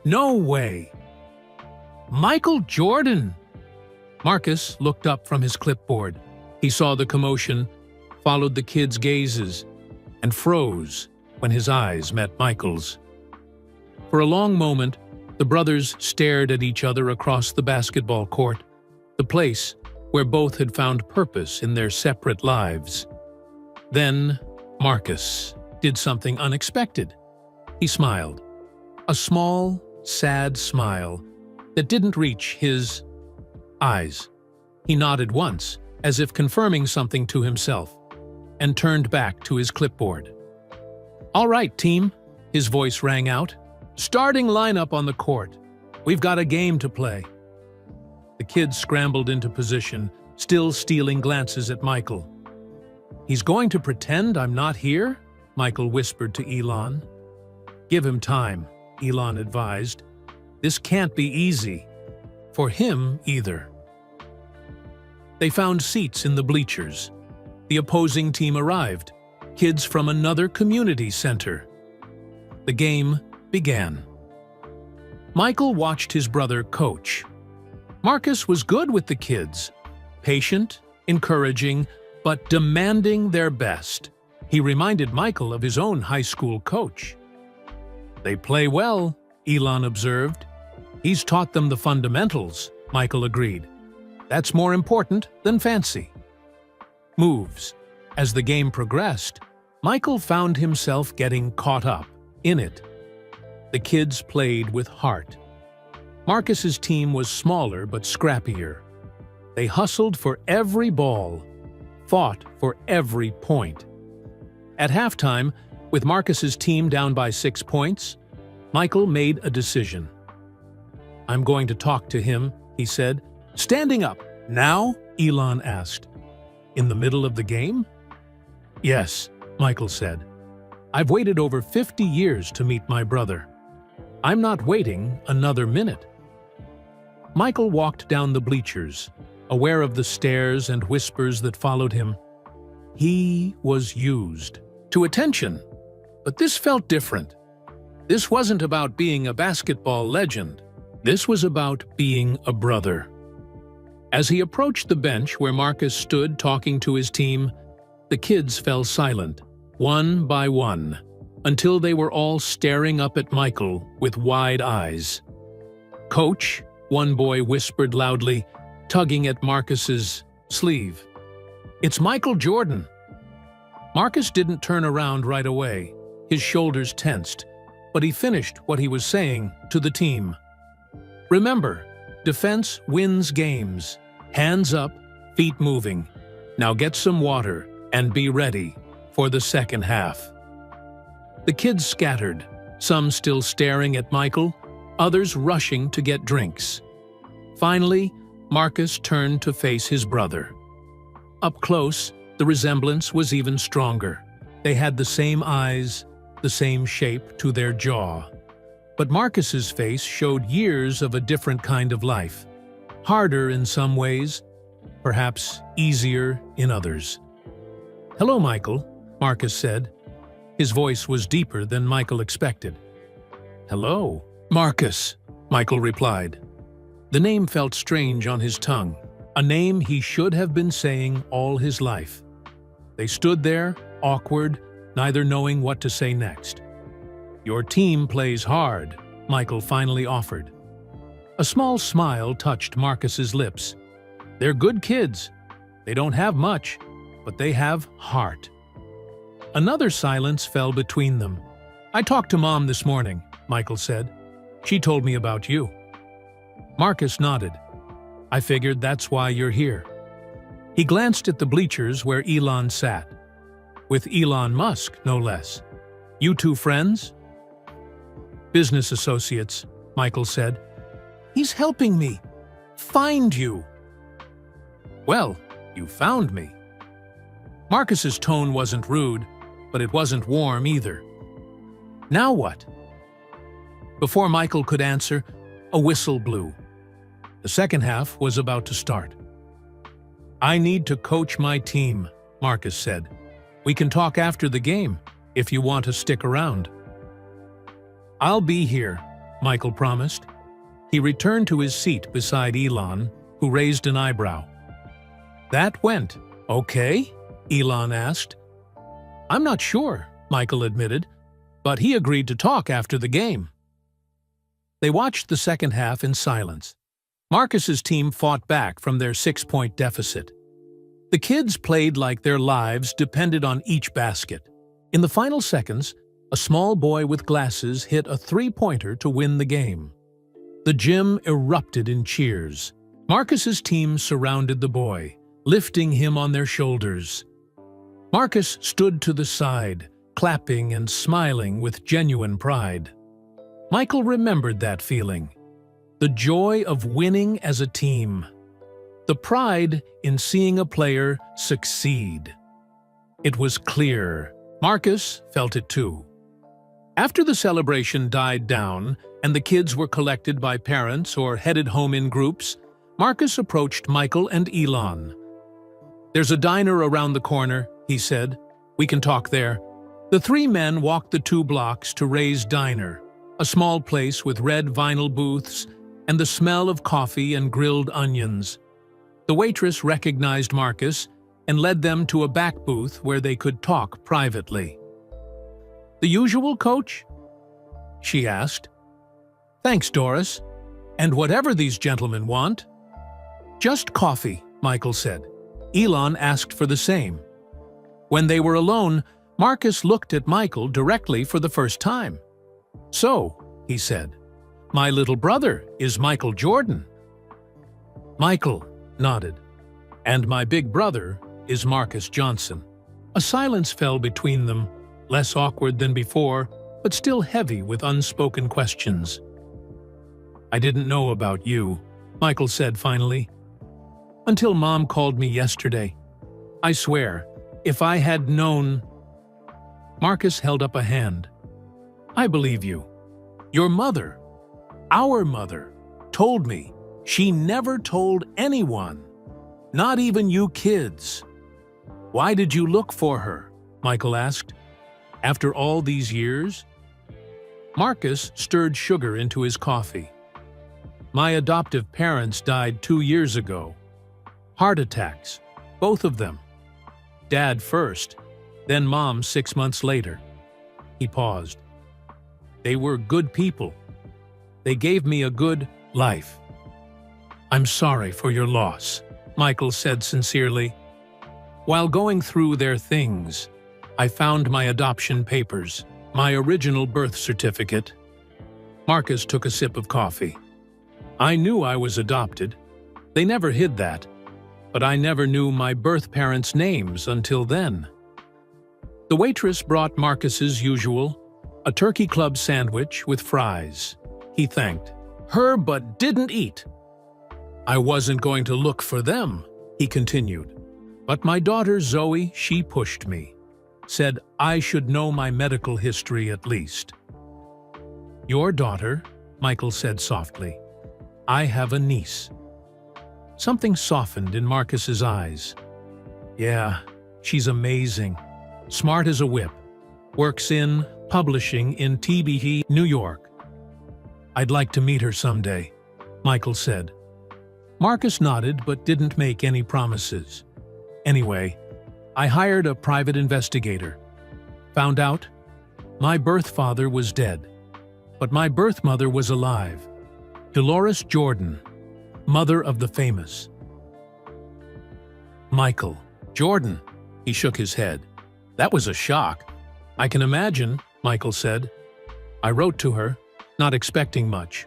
No way! Michael Jordan! Marcus looked up from his clipboard. He saw the commotion, followed the kids' gazes, and froze when his eyes met Michael's. For a long moment, the brothers stared at each other across the basketball court, the place where both had found purpose in their separate lives. Then, Marcus did something unexpected. He smiled. A small, sad smile that didn't reach his eyes. He nodded once, as if confirming something to himself, and turned back to his clipboard. All right, team, his voice rang out. Starting lineup on the court. We've got a game to play. The kids scrambled into position, still stealing glances at Michael. He's going to pretend I'm not here? Michael whispered to Elon. Give him time, Elon advised. This can't be easy. For him, either. They found seats in the bleachers. The opposing team arrived, kids from another community center. The game began. Michael watched his brother coach. Marcus was good with the kids, patient, encouraging, but demanding their best. He reminded Michael of his own high school coach. They play well, Elon observed. He's taught them the fundamentals, Michael agreed. That's more important than fancy. Moves. As the game progressed, Michael found himself getting caught up in it. The kids played with heart. Marcus's team was smaller but scrappier. They hustled for every ball, fought for every point. At halftime, with Marcus's team down by 6 points, Michael made a decision. I'm going to talk to him, he said. Standing up. Now? Elon asked. In the middle of the game? Yes, Michael said. I've waited over 50 years to meet my brother. I'm not waiting another minute. Michael walked down the bleachers, aware of the stares and whispers that followed him. He was used to attention, but this felt different. This wasn't about being a basketball legend. This was about being a brother. As he approached the bench where Marcus stood talking to his team, the kids fell silent, one by one, until they were all staring up at Michael with wide eyes. Coach, one boy whispered loudly, tugging at Marcus's sleeve. It's Michael Jordan. Marcus didn't turn around right away, his shoulders tensed, but he finished what he was saying to the team. Remember, defense wins games. Hands up, feet moving. Now get some water and be ready for the second half." The kids scattered, some still staring at Michael, others rushing to get drinks. Finally, Marcus turned to face his brother. Up close, the resemblance was even stronger. They had the same eyes, the same shape to their jaw. But Marcus's face showed years of a different kind of life. Harder in some ways, perhaps easier in others. "Hello, Michael," Marcus said. His voice was deeper than Michael expected. "Hello, Marcus," Michael replied. The name felt strange on his tongue, a name he should have been saying all his life. They stood there, awkward, neither knowing what to say next. "Your team plays hard," Michael finally offered. A small smile touched Marcus's lips. "They're good kids. They don't have much, but they have heart." Another silence fell between them. "I talked to Mom this morning," Michael said. "She told me about you." Marcus nodded. "I figured that's why you're here." He glanced at the bleachers where Elon sat. With Elon Musk, no less. "You two friends?" "Business associates," Michael said. "He's helping me find you." "Well, you found me." Marcus's tone wasn't rude, but it wasn't warm either. "Now what?" Before Michael could answer, a whistle blew. The second half was about to start. "I need to coach my team," Marcus said. "We can talk after the game, if you want to stick around." "I'll be here," Michael promised. He returned to his seat beside Elon, who raised an eyebrow. "That went okay?" Elon asked. "I'm not sure," Michael admitted, but he agreed to talk after the game. They watched the second half in silence. Marcus's team fought back from their 6-point deficit. The kids played like their lives depended on each basket. In the final seconds, a small boy with glasses hit a 3-pointer to win the game. The gym erupted in cheers. Marcus's team surrounded the boy, lifting him on their shoulders. Marcus stood to the side, clapping and smiling with genuine pride. Michael remembered that feeling. The joy of winning as a team. The pride in seeing a player succeed. It was clear. Marcus felt it too. After the celebration died down and the kids were collected by parents or headed home in groups, Marcus approached Michael and Elon. "There's a diner around the corner," he said. "We can talk there." The three men walked the 2 blocks to Ray's Diner, a small place with red vinyl booths and the smell of coffee and grilled onions. The waitress recognized Marcus and led them to a back booth where they could talk privately. "The usual, Coach?" she asked. "Thanks, Doris. And whatever these gentlemen want." "Just coffee," Michael said. Elon asked for the same. When they were alone, Marcus looked at Michael directly for the first time. "So," he said, "my little brother is Michael Jordan." Michael nodded. "And my big brother is Marcus Johnson." A silence fell between them, less awkward than before, but still heavy with unspoken questions. "I didn't know about you," Michael said finally, "until Mom called me yesterday. I swear, if I had known—" Marcus held up a hand. "I believe you. Your mother, our mother, told me she never told anyone, not even you kids." "Why did you look for her?" Michael asked. "After all these years?" Marcus stirred sugar into his coffee. "My adoptive parents died 2 years ago. Heart attacks, both of them. Dad first, then Mom 6 months later." He paused. "They were good people. They gave me a good life." "I'm sorry for your loss," Michael said sincerely. "While going through their things, I found my adoption papers, my original birth certificate." Marcus took a sip of coffee. "I knew I was adopted. They never hid that. but I never knew my birth parents' names until then. The waitress brought Marcus's usual, a turkey club sandwich with fries. He thanked her but didn't eat. I wasn't going to look for them, he continued. But my daughter Zoe, she pushed me. Said I should know my medical history at least. Your daughter, Michael said softly. I have a niece. Something softened in Marcus's eyes. Yeah, she's amazing. Smart as a whip. Works in publishing in TBE, New York. I'd like to meet her someday, Michael said. Marcus nodded but didn't make any promises. Anyway, I hired a private investigator. Found out my birth father was dead, but my birth mother was alive. Dolores Jordan, mother of the famous. Michael, Jordan, he shook his head. That was a shock. I can imagine, Michael said. I wrote to her, not expecting much,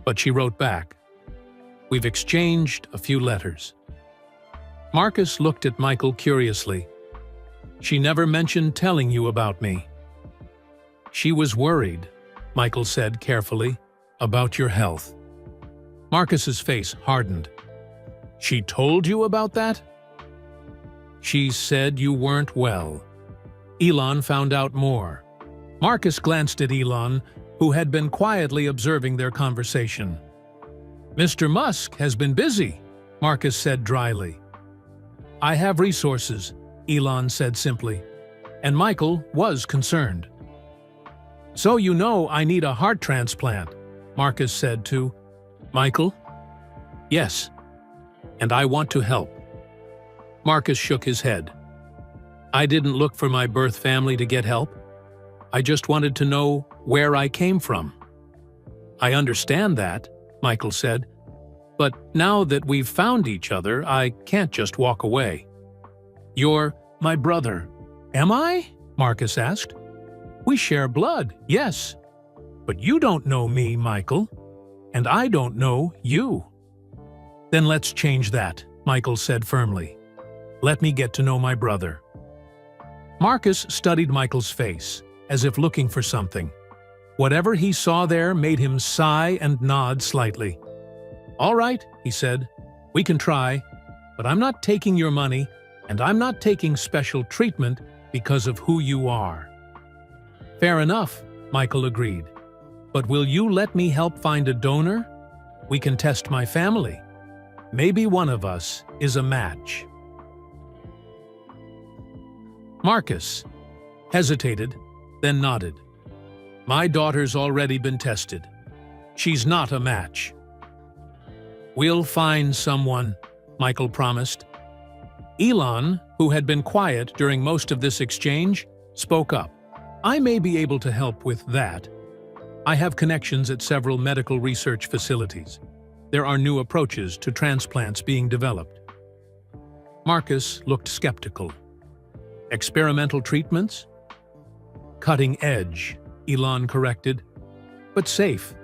but she wrote back. We've exchanged a few letters. Marcus looked at Michael curiously. She never mentioned telling you about me. She was worried, Michael said carefully, about your health. Marcus's face hardened. She told you about that? She said you weren't well. Elon found out more. Marcus glanced at Elon, who had been quietly observing their conversation. Mr. Musk has been busy, Marcus said dryly. I have resources, Elon said simply, and Michael was concerned. So you know I need a heart transplant, Marcus said to Michael. Yes, and I want to help. Marcus shook his head. I didn't look for my birth family to get help. I just wanted to know where I came from. I understand that, Michael said, but now that we've found each other, I can't just walk away. You're my brother. Am I? Marcus asked. We share blood, yes. But you don't know me, Michael, and I don't know you. Then let's change that, Michael said firmly. Let me get to know my brother. Marcus studied Michael's face, as if looking for something. Whatever he saw there made him sigh and nod slightly. All right, he said, we can try, but I'm not taking your money, and I'm not taking special treatment because of who you are. Fair enough, Michael agreed. But will you let me help find a donor? We can test my family. Maybe one of us is a match. Marcus hesitated, then nodded. My daughter's already been tested. She's not a match. We'll find someone, Michael promised. Elon, who had been quiet during most of this exchange, spoke up. I may be able to help with that. I have connections at several medical research facilities. There are new approaches to transplants being developed. Marcus looked skeptical. Experimental treatments? Cutting edge, Elon corrected, but safe,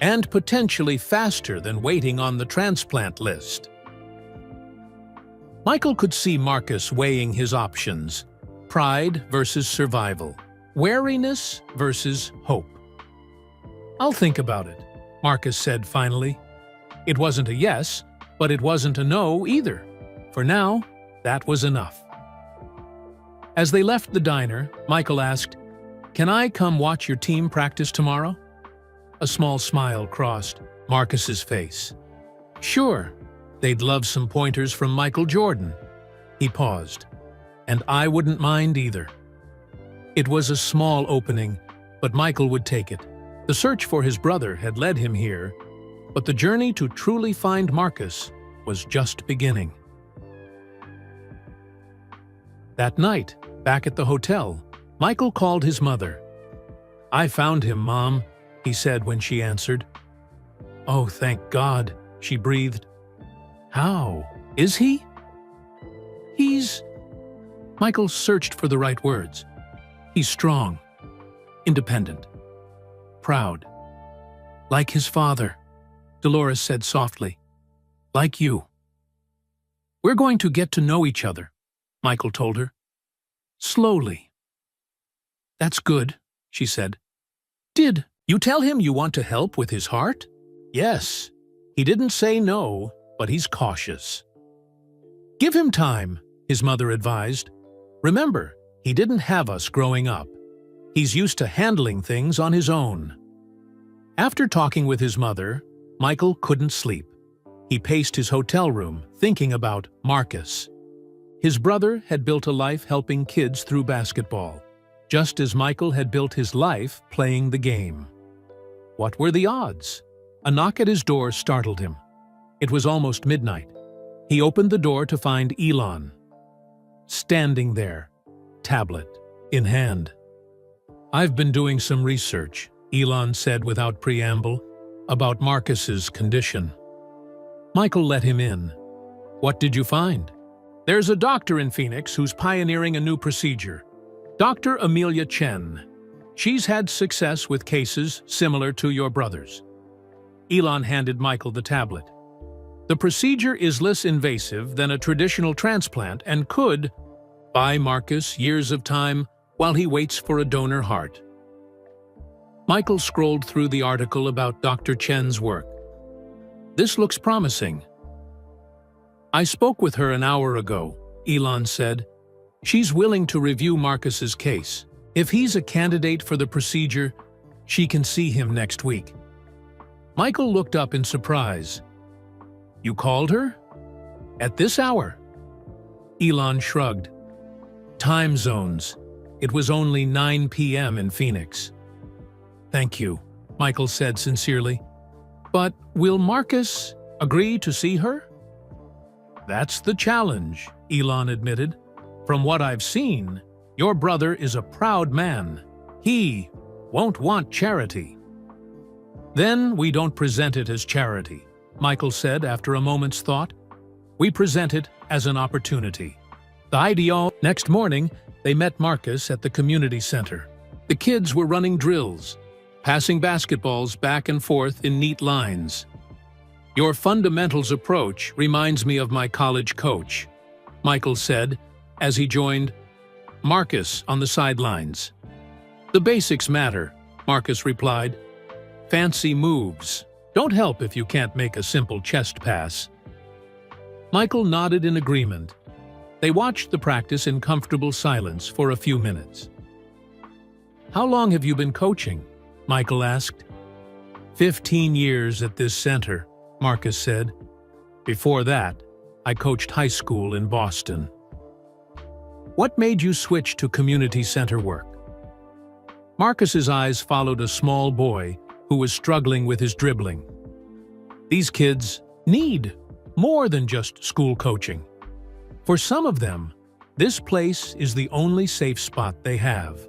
and potentially faster than waiting on the transplant list. Michael could see Marcus weighing his options, pride versus survival, wariness versus hope. I'll think about it, Marcus said finally. It wasn't a yes, but it wasn't a no either. For now, that was enough. As they left the diner, Michael asked, Can I come watch your team practice tomorrow? A small smile crossed Marcus's face. Sure, they'd love some pointers from Michael Jordan. He paused. And I wouldn't mind either. It was a small opening, but Michael would take it. The search for his brother had led him here, but the journey to truly find Marcus was just beginning. That night, back at the hotel, Michael called his mother. I found him, Mom, he said when she answered. Oh, thank God, she breathed. How? Is he? He's... Michael searched for the right words. He's strong, independent, proud. Like his father, Dolores said softly. Like you. We're going to get to know each other, Michael told her. Slowly. That's good, she said. Did you tell him you want to help with his heart? Yes. He didn't say no, but he's cautious. Give him time, his mother advised. Remember, he didn't have us growing up. He's used to handling things on his own. After talking with his mother, Michael couldn't sleep. He paced his hotel room, thinking about Marcus. His brother had built a life helping kids through basketball, just as Michael had built his life playing the game. What were the odds? A knock at his door startled him. It was almost midnight. He opened the door to find Elon, standing there, tablet in hand. I've been doing some research, Elon said without preamble, about Marcus's condition. Michael let him in. What did you find? There's a doctor in Phoenix who's pioneering a new procedure. Dr. Amelia Chen. She's had success with cases similar to your brother's. Elon handed Michael the tablet. The procedure is less invasive than a traditional transplant and could buy Marcus years of time while he waits for a donor heart. Michael scrolled through the article about Dr. Chen's work. This looks promising. I spoke with her an hour ago, Elon said. She's willing to review Marcus's case. If he's a candidate for the procedure, she can see him next week. Michael looked up in surprise. You called her? At this hour? Elon shrugged. Time zones. It was only 9 p.m. in Phoenix. Thank you, Michael said sincerely. But will Marcus agree to see her? That's the challenge, Elon admitted. From what I've seen, your brother is a proud man. He won't want charity. Then we don't present it as charity, Michael said after a moment's thought. We present it as an opportunity. Next morning, they met Marcus at the community center. The kids were running drills, passing basketballs back and forth in neat lines. Your fundamentals approach reminds me of my college coach, Michael said as he joined Marcus on the sidelines. The basics matter, Marcus replied. Fancy moves don't help if you can't make a simple chest pass. Michael nodded in agreement. They watched the practice in comfortable silence for a few minutes. How long have you been coaching? Michael asked. 15 years at this center, Marcus said. Before that, I coached high school in Boston. What made you switch to community center work? Marcus's eyes followed a small boy who was struggling with his dribbling. These kids need more than just school coaching. For some of them, this place is the only safe spot they have.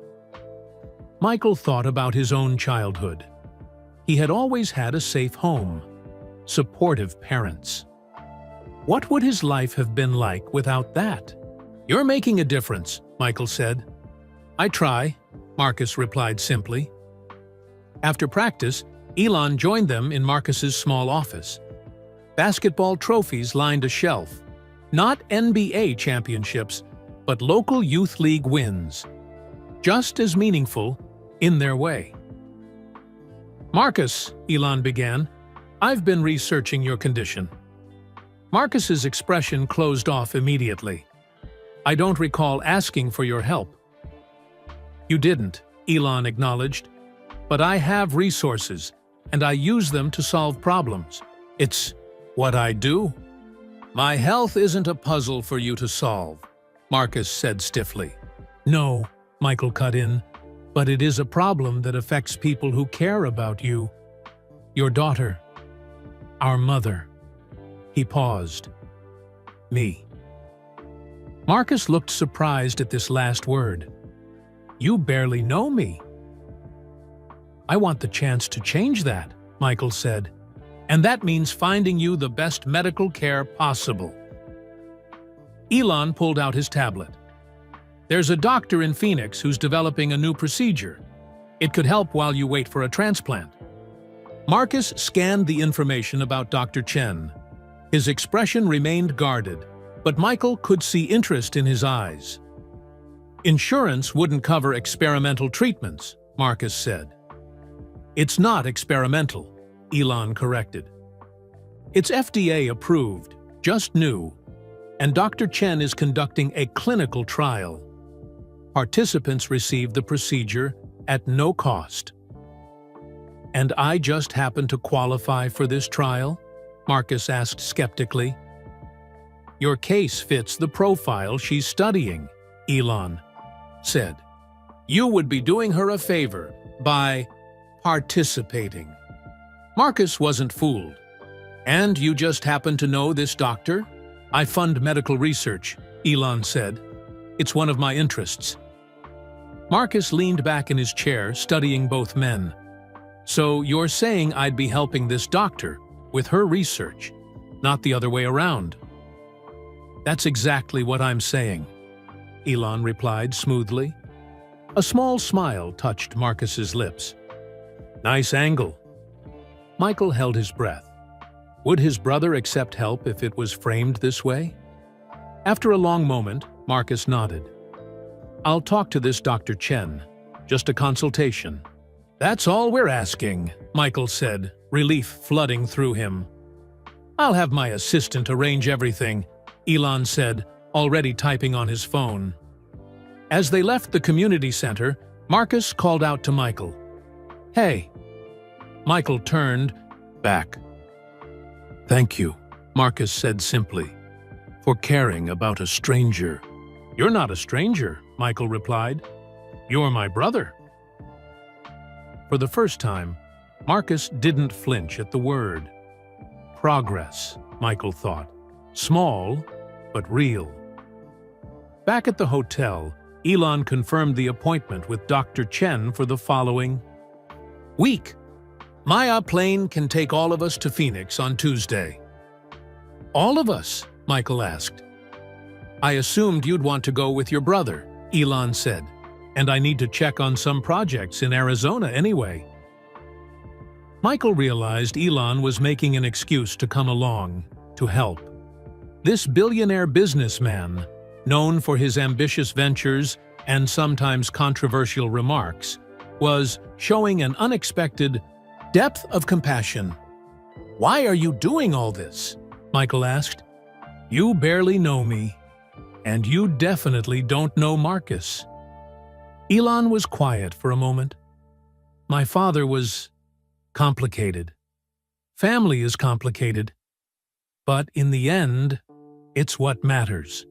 Michael thought about his own childhood. He had always had a safe home, supportive parents. What would his life have been like without that? You're making a difference, Michael said. I try, Marcus replied simply. After practice, Elon joined them in Marcus's small office. Basketball trophies lined a shelf. Not NBA championships, but local youth league wins. Just as meaningful in their way. Marcus, Elon began, I've been researching your condition. Marcus's expression closed off immediately. I don't recall asking for your help. You didn't, Elon acknowledged. But I have resources, and I use them to solve problems. It's what I do. My health isn't a puzzle for you to solve, Marcus said stiffly. No, Michael cut in, but it is a problem that affects people who care about you. Your daughter. Our mother. He paused. Me. Marcus looked surprised at this last word. You barely know me. I want the chance to change that, Michael said. And that means finding you the best medical care possible. Elon pulled out his tablet. There's a doctor in Phoenix who's developing a new procedure. It could help while you wait for a transplant. Marcus scanned the information about Dr. Chen. His expression remained guarded, but Michael could see interest in his eyes. "Insurance wouldn't cover experimental treatments," Marcus said. "It's not experimental," Elon corrected. "It's FDA approved, just new, and Dr. Chen is conducting a clinical trial. Participants receive the procedure at no cost." "And I just happen to qualify for this trial?" Marcus asked skeptically. "Your case fits the profile she's studying," Elon said. "You would be doing her a favor by participating." Marcus wasn't fooled. "And you just happen to know this doctor?" "I fund medical research," Elon said. "It's one of my interests." Marcus leaned back in his chair, studying both men. "So you're saying I'd be helping this doctor with her research, not the other way around?" "That's exactly what I'm saying," Elon replied smoothly. A small smile touched Marcus's lips. "Nice angle." Michael held his breath. Would his brother accept help if it was framed this way? After a long moment, Marcus nodded. "I'll talk to this Dr. Chen. Just a consultation." "That's all we're asking," Michael said, relief flooding through him. "I'll have my assistant arrange everything," Elon said, already typing on his phone. As they left the community center, Marcus called out to Michael. "Hey." Michael turned back. "Thank you," Marcus said simply, "for caring about a stranger." "You're not a stranger," Michael replied. "You're my brother." For the first time, Marcus didn't flinch at the word. Progress, Michael thought. Small, but real. Back at the hotel, Elon confirmed the appointment with Dr. Chen for the following week. "My plane can take all of us to Phoenix on Tuesday." "All of us?" Michael asked. "I assumed you'd want to go with your brother," Elon said, "and I need to check on some projects in Arizona anyway." Michael realized Elon was making an excuse to come along, to help. This billionaire businessman, known for his ambitious ventures and sometimes controversial remarks, was showing an unexpected depth of compassion. "Why are you doing all this?" Michael asked. "You barely know me, and you definitely don't know Marcus." Elon was quiet for a moment. "My father was complicated. Family is complicated. But in the end, it's what matters."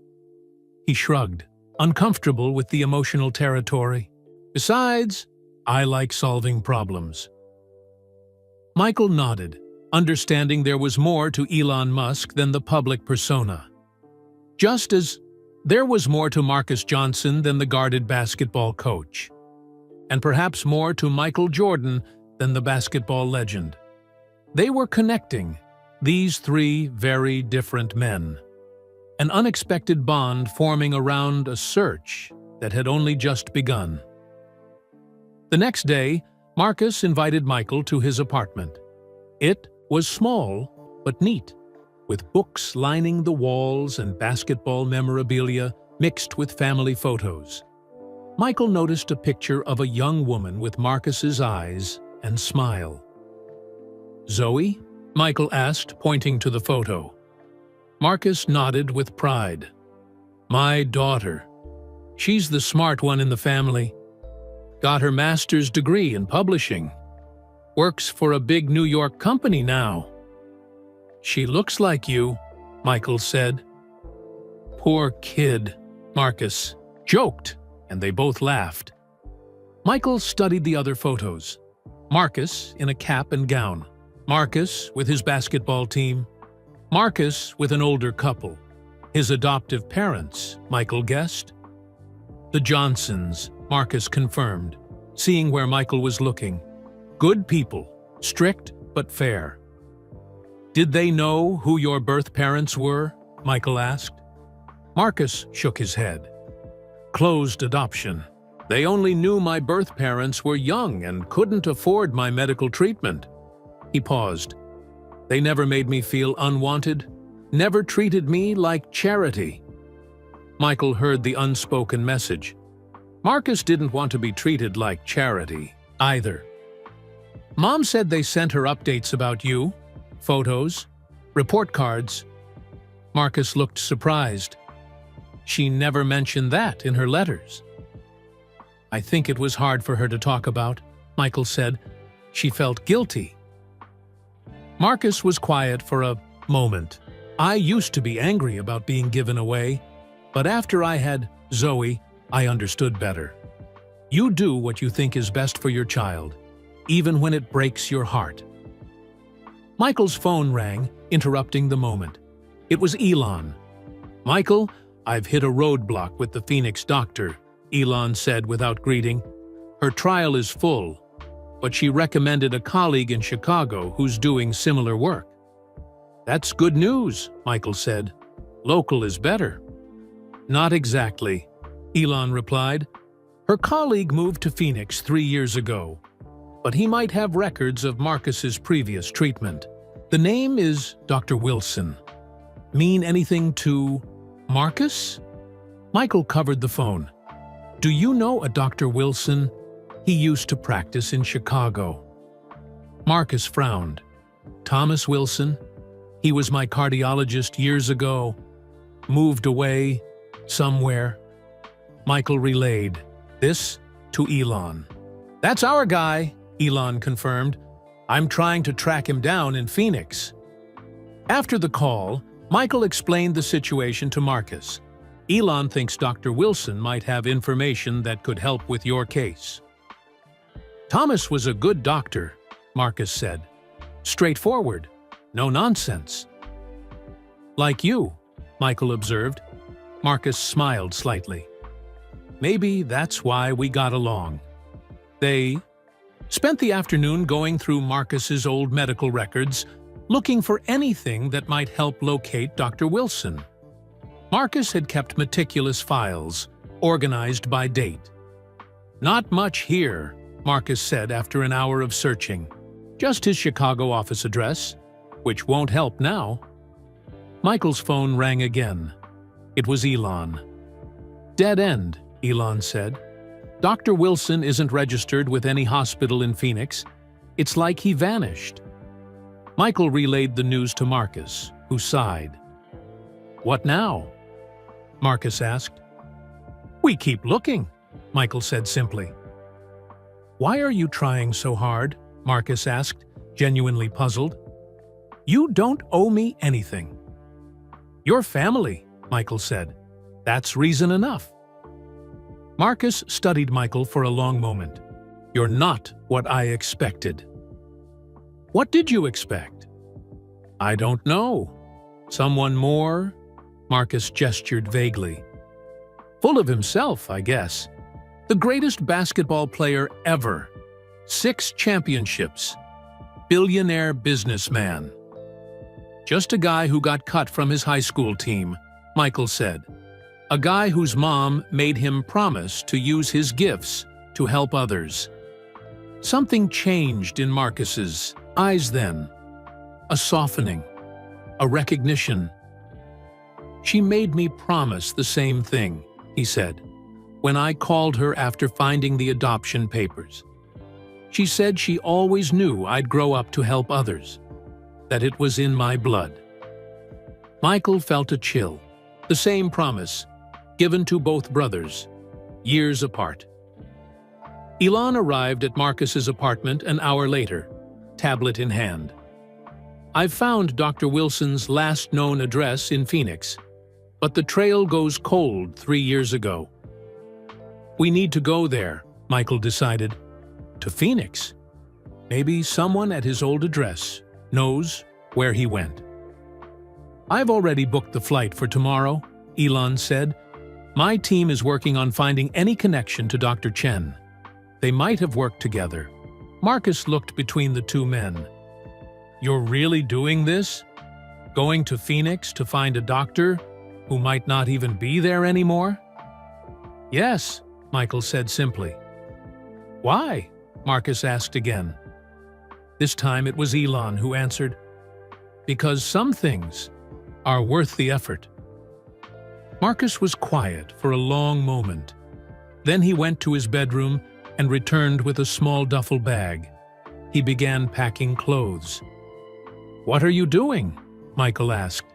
He shrugged, uncomfortable with the emotional territory. "Besides, I like solving problems." Michael nodded, understanding there was more to Elon Musk than the public persona. Just as there was more to Marcus Johnson than the guarded basketball coach. And perhaps more to Michael Jordan than the basketball legend. They were connecting, these three very different men. An unexpected bond forming around a search that had only just begun. The next day, Marcus invited Michael to his apartment. It was small, but neat, with books lining the walls and basketball memorabilia mixed with family photos. Michael noticed a picture of a young woman with Marcus's eyes and smile. "Zoe?" Michael asked, pointing to the photo. Marcus nodded with pride. "My daughter. She's the smart one in the family. Got her master's degree in publishing. Works for a big New York company now." "She looks like you," Michael said. "Poor kid," Marcus joked, and they both laughed. Michael studied the other photos. Marcus in a cap and gown. Marcus with his basketball team. Marcus with an older couple. His adoptive parents, Michael guessed. The Johnsons, Marcus confirmed, seeing where Michael was looking. Good people, strict but fair. "Did they know who your birth parents were?" Michael asked. Marcus shook his head. "Closed adoption. They only knew my birth parents were young and couldn't afford my medical treatment." He paused. "They never made me feel unwanted never treated me like charity." Michael heard the unspoken message. Marcus didn't want to be treated like charity, either. "Mom said they sent her updates about you, photos, report cards." Marcus looked surprised. "She never mentioned that in her letters." "I think it was hard for her to talk about," Michael said. "She felt guilty." Marcus was quiet for a moment. "I used to be angry about being given away, but after I had Zoe, I understood better. You do what you think is best for your child, even when it breaks your heart." Michael's phone rang, interrupting the moment. It was Elon. "Michael, I've hit a roadblock with the Phoenix doctor," Elon said without greeting. "Her trial is full, but she recommended a colleague in Chicago who's doing similar work." "That's good news," Michael said. "Local is better." "Not exactly," Elon replied. "Her colleague moved to Phoenix 3 years ago, but he might have records of Marcus's previous treatment. The name is Dr. Wilson. Mean anything to Marcus?" Michael covered the phone. "Do you know a Dr. Wilson? He used to practice in Chicago." Marcus frowned. "Thomas Wilson? He was my cardiologist years ago. Moved away, somewhere." Michael relayed this to Elon. "That's our guy," Elon confirmed. "I'm trying to track him down in Phoenix." After the call, Michael explained the situation to Marcus. "Elon thinks Dr. Wilson might have information that could help with your case." "Thomas was a good doctor," Marcus said. "Straightforward, no nonsense." "Like you," Michael observed. Marcus smiled slightly. "Maybe that's why we got along." They spent the afternoon going through Marcus's old medical records, looking for anything that might help locate Dr. Wilson. Marcus had kept meticulous files, organized by date. "Not much here," Marcus said after an hour of searching. "Just his Chicago office address, which won't help now." Michael's phone rang again. It was Elon. "Dead end," Elon said. "Dr. Wilson isn't registered with any hospital in Phoenix. It's like he vanished." Michael relayed the news to Marcus, who sighed. "What now?" Marcus asked. "We keep looking," Michael said simply. "Why are you trying so hard?" Marcus asked, genuinely puzzled. "You don't owe me anything." "Your family," Michael said. "That's reason enough." Marcus studied Michael for a long moment. "You're not what I expected." "What did you expect?" "I don't know. Someone more?" Marcus gestured vaguely. "Full of himself, I guess. The greatest basketball player ever. 6 championships. Billionaire businessman." "Just a guy who got cut from his high school team," Michael said. "A guy whose mom made him promise to use his gifts to help others." Something changed in Marcus's eyes then. A softening, a recognition. "She made me promise the same thing," he said, "when I called her after finding the adoption papers. She said she always knew I'd grow up to help others, that it was in my blood." Michael felt a chill. The same promise, given to both brothers, years apart. Elon arrived at Marcus's apartment an hour later, tablet in hand. "I've found Dr. Wilson's last known address in Phoenix, but the trail goes cold 3 years ago." "We need to go there," Michael decided. "To Phoenix? Maybe someone at his old address knows where he went." "I've already booked the flight for tomorrow," Elon said. "My team is working on finding any connection to Dr. Chen. They might have worked together." Marcus looked between the two men. "You're really doing this? Going to Phoenix to find a doctor who might not even be there anymore?" "Yes," Michael said simply. "Why?" Marcus asked again. This time it was Elon who answered. "Because some things are worth the effort. Marcus was quiet for a long moment. Then he went to his bedroom and returned with a small duffel bag. He began packing clothes. "What are you doing?" Michael asked.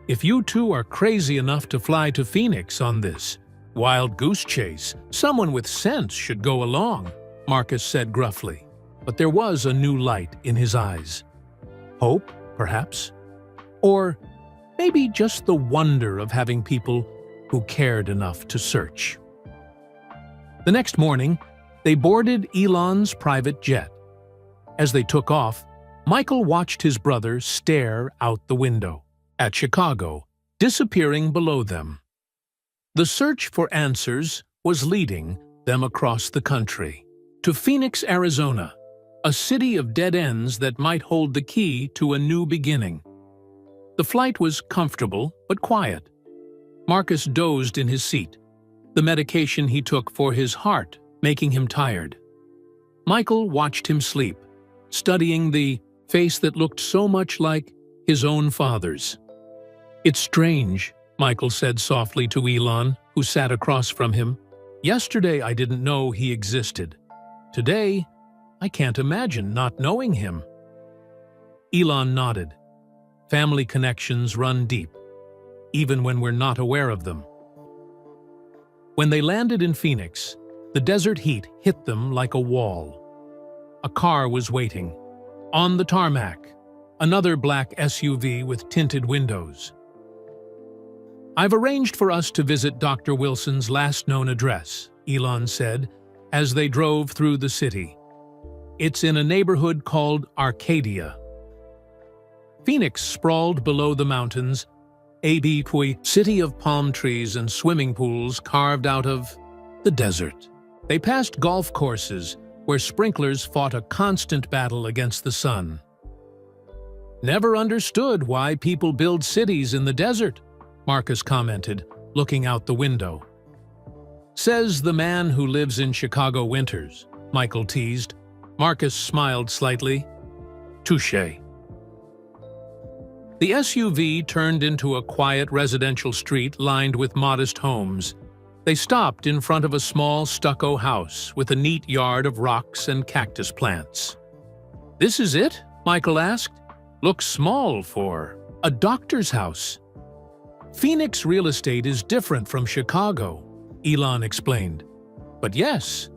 "If you two are crazy enough to fly to Phoenix on this wild goose chase, someone with sense should go along," Marcus said gruffly. But there was a new light in his eyes. Hope, perhaps? Or maybe just the wonder of having people who cared enough to search. The next morning, they boarded Elon's private jet. As they took off, Michael watched his brother stare out the window at Chicago, disappearing below them. The search for answers was leading them across the country, to Phoenix, Arizona, a city of dead ends that might hold the key to a new beginning. The flight was comfortable but quiet. Marcus dozed in his seat, the medication he took for his heart making him tired. Michael watched him sleep, studying the face that looked so much like his own father's. "It's strange," Michael said softly to Elon, who sat across from him. "Yesterday I didn't know he existed. Today, I can't imagine not knowing him." Elon nodded. Family connections run deep, even when we're not aware of them. When they landed in Phoenix, the desert heat hit them like a wall. A car was waiting. On the tarmac, another black SUV with tinted windows. "I've arranged for us to visit Dr. Wilson's last known address," Elon said, as they drove through the city. "It's in a neighborhood called Arcadia." Phoenix sprawled below the mountains, a city of palm trees and swimming pools carved out of the desert. They passed golf courses where sprinklers fought a constant battle against the sun. "Never understood why people build cities in the desert," Marcus commented, looking out the window. "Says the man who lives in Chicago winters," Michael teased. Marcus smiled slightly. "Touché." The SUV turned into a quiet residential street lined with modest homes. They stopped in front of a small stucco house with a neat yard of rocks and cactus plants. "This is it?" Michael asked. "Looks small for a doctor's house." "Phoenix real estate is different from Chicago," Elon explained. "But yes,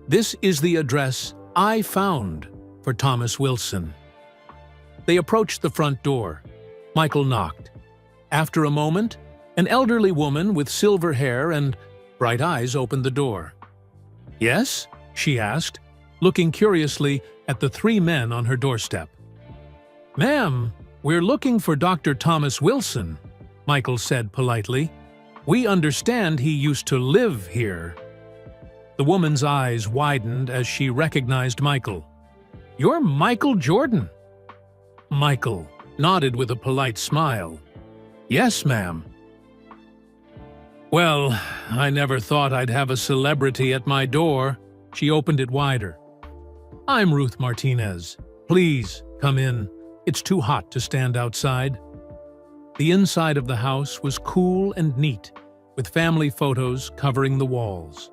this is the address I found for Thomas Wilson." They approached the front door. Michael knocked. After a moment, an elderly woman with silver hair and bright eyes opened the door. "Yes?" she asked, looking curiously at the three men on her doorstep. "Ma'am, we're looking for Dr. Thomas Wilson," Michael said politely. "We understand he used to live here." The woman's eyes widened as she recognized Michael. "You're Michael Jordan." Michael nodded with a polite smile. "Yes, ma'am." "Well, I never thought I'd have a celebrity at my door." She opened it wider. "I'm Ruth Martinez. Please, come in. It's too hot to stand outside." The inside of the house was cool and neat, with family photos covering the walls.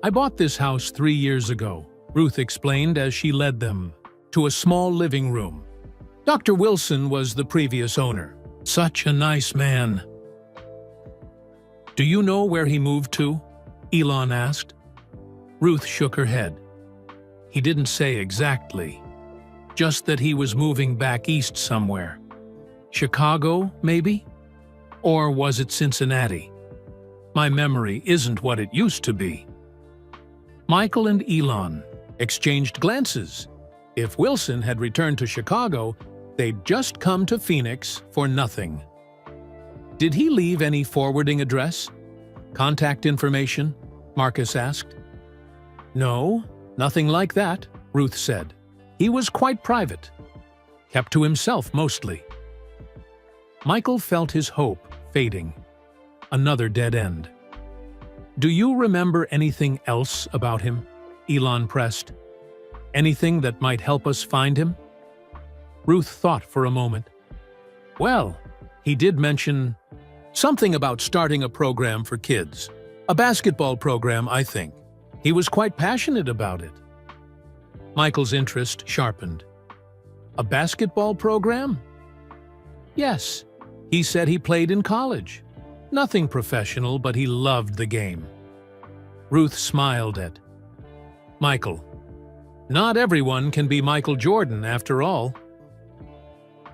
"I bought this house 3 years ago," Ruth explained as she led them to a small living room. "Dr. Wilson was the previous owner. Such a nice man." "Do you know where he moved to?" Elon asked. Ruth shook her head. "He didn't say exactly, just that he was moving back east somewhere. Chicago, maybe? Or was it Cincinnati? My memory isn't what it used to be." Michael and Elon exchanged glances. If Wilson had returned to Chicago, they'd just come to Phoenix for nothing. "Did he leave any forwarding address? Contact information?" Marcus asked. "No, nothing like that," Ruth said. "He was quite private. Kept to himself mostly." Michael felt his hope fading. Another dead end. "Do you remember anything else about him?" Elon pressed. "Anything that might help us find him?" Ruth thought for a moment. "Well, He did mention something about starting a program for kids. A basketball program, I think. He was quite passionate about it. Michael's interest sharpened. A basketball program? Yes. He said he played in college. Nothing professional, but he loved the game. Ruth smiled at Michael. Not everyone can be Michael Jordan, after all.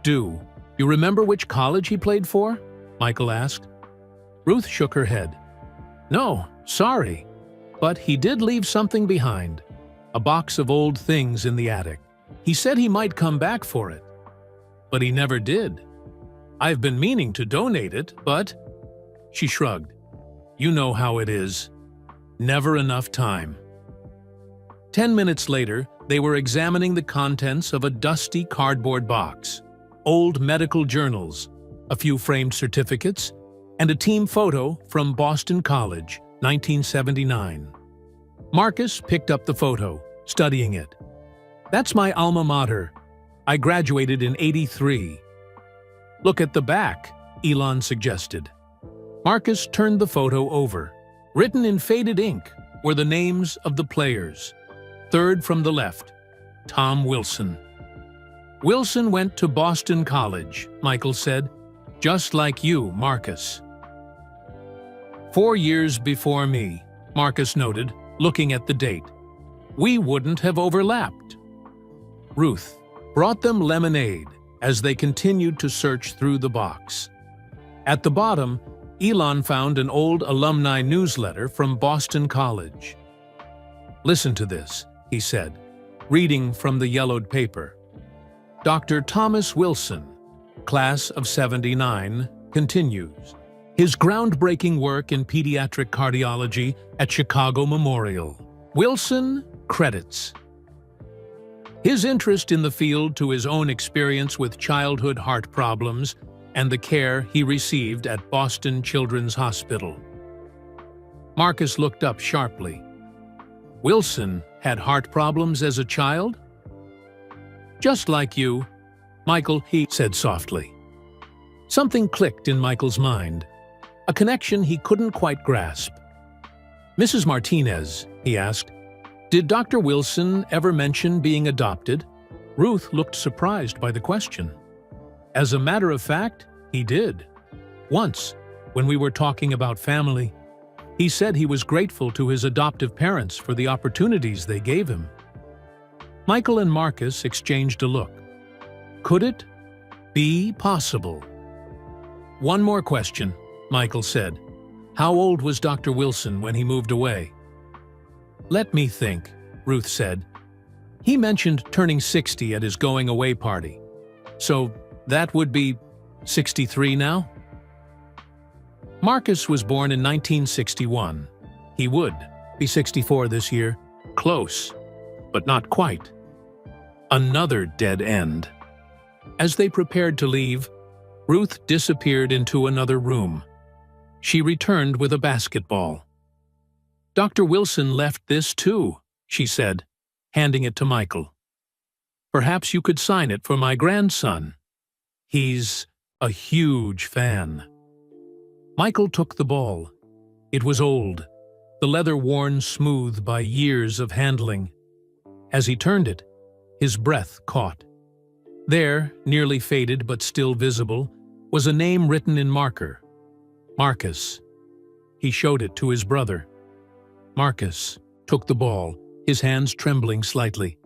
Do you remember which college he played for? Michael asked. Ruth shook her head. No, sorry. But he did leave something behind. A box of old things in the attic. He said he might come back for it. But he never did. I've been meaning to donate it, but… She shrugged. You know how it is. Never enough time. 10 minutes later, they were examining the contents of a dusty cardboard box. Old medical journals, a few framed certificates, and a team photo from Boston College, 1979. Marcus picked up the photo, studying it. That's my alma mater. I graduated in '83. Look at the back, Elon suggested. Marcus turned the photo over. Written in faded ink were the names of the players. Third from the left, Tom Wilson. Wilson went to Boston College, Michael said. Just like you, Marcus. 4 years before me, Marcus noted, looking at the date. We wouldn't have overlapped. Ruth brought them lemonade as they continued to search through the box. At the bottom, Elon found an old alumni newsletter from Boston College. Listen to this, he said, reading from the yellowed paper. Dr. Thomas Wilson, class of '79, continues his groundbreaking work in pediatric cardiology at Chicago Memorial. Wilson credits his interest in the field to his own experience with childhood heart problems and the care he received at Boston Children's Hospital. Marcus looked up sharply. Wilson had heart problems as a child? Just like you, Michael, he said softly. Something clicked in Michael's mind, a connection he couldn't quite grasp. Mrs. Martinez, he asked, did Dr. Wilson ever mention being adopted? Ruth looked surprised by the question. As a matter of fact, he did. Once, when we were talking about family, he said he was grateful to his adoptive parents for the opportunities they gave him. Michael and Marcus exchanged a look. Could it be possible? One more question, Michael said. How old was Dr. Wilson when he moved away? Let me think, Ruth said. He mentioned turning 60 at his going-away party. So that would be 63 now? Marcus was born in 1961. He would be 64 this year. Close, but not quite. Another dead end. As they prepared to leave, Ruth disappeared into another room. She returned with a basketball. Dr. Wilson left this too, she said, handing it to Michael. Perhaps you could sign it for my grandson. He's a huge fan. Michael took the ball. It was old, the leather worn smooth by years of handling. As he turned it, his breath caught. There, nearly faded but still visible, was a name written in marker. Marcus. He showed it to his brother. Marcus took the ball, his hands trembling slightly.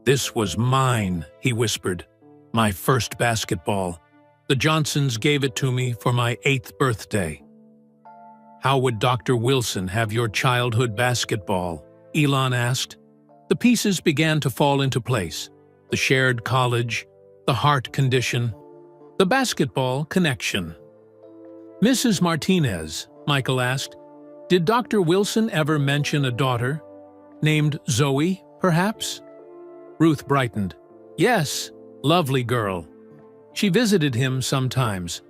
This was mine, he whispered. My first basketball. The Johnsons gave it to me for my 8th birthday. How would Dr. Wilson have your childhood basketball? Elon asked. The pieces began to fall into place. The shared college, the heart condition, the basketball connection. Mrs. Martinez, Michael asked, did Dr. Wilson ever mention a daughter? Named Zoe, perhaps? Ruth brightened. Yes, lovely girl. She visited him sometimes.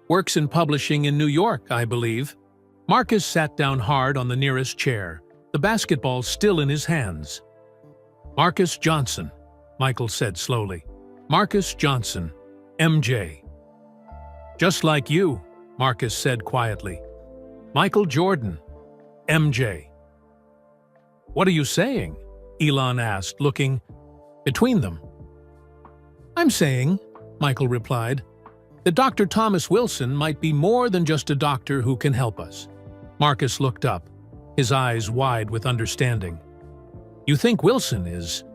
Works in publishing in New York, I believe. Marcus sat down hard on the nearest chair, the basketball still in his hands. Marcus Johnson, Michael said slowly. Marcus Johnson, MJ. "Just like you," Marcus said quietly. "Michael Jordan, MJ." "What are you saying?" Elon asked, looking between them. "I'm saying," Michael replied, "that Dr. Thomas Wilson might be more than just a doctor who can help us." Marcus looked up, his eyes wide with understanding. "You think Wilson is?"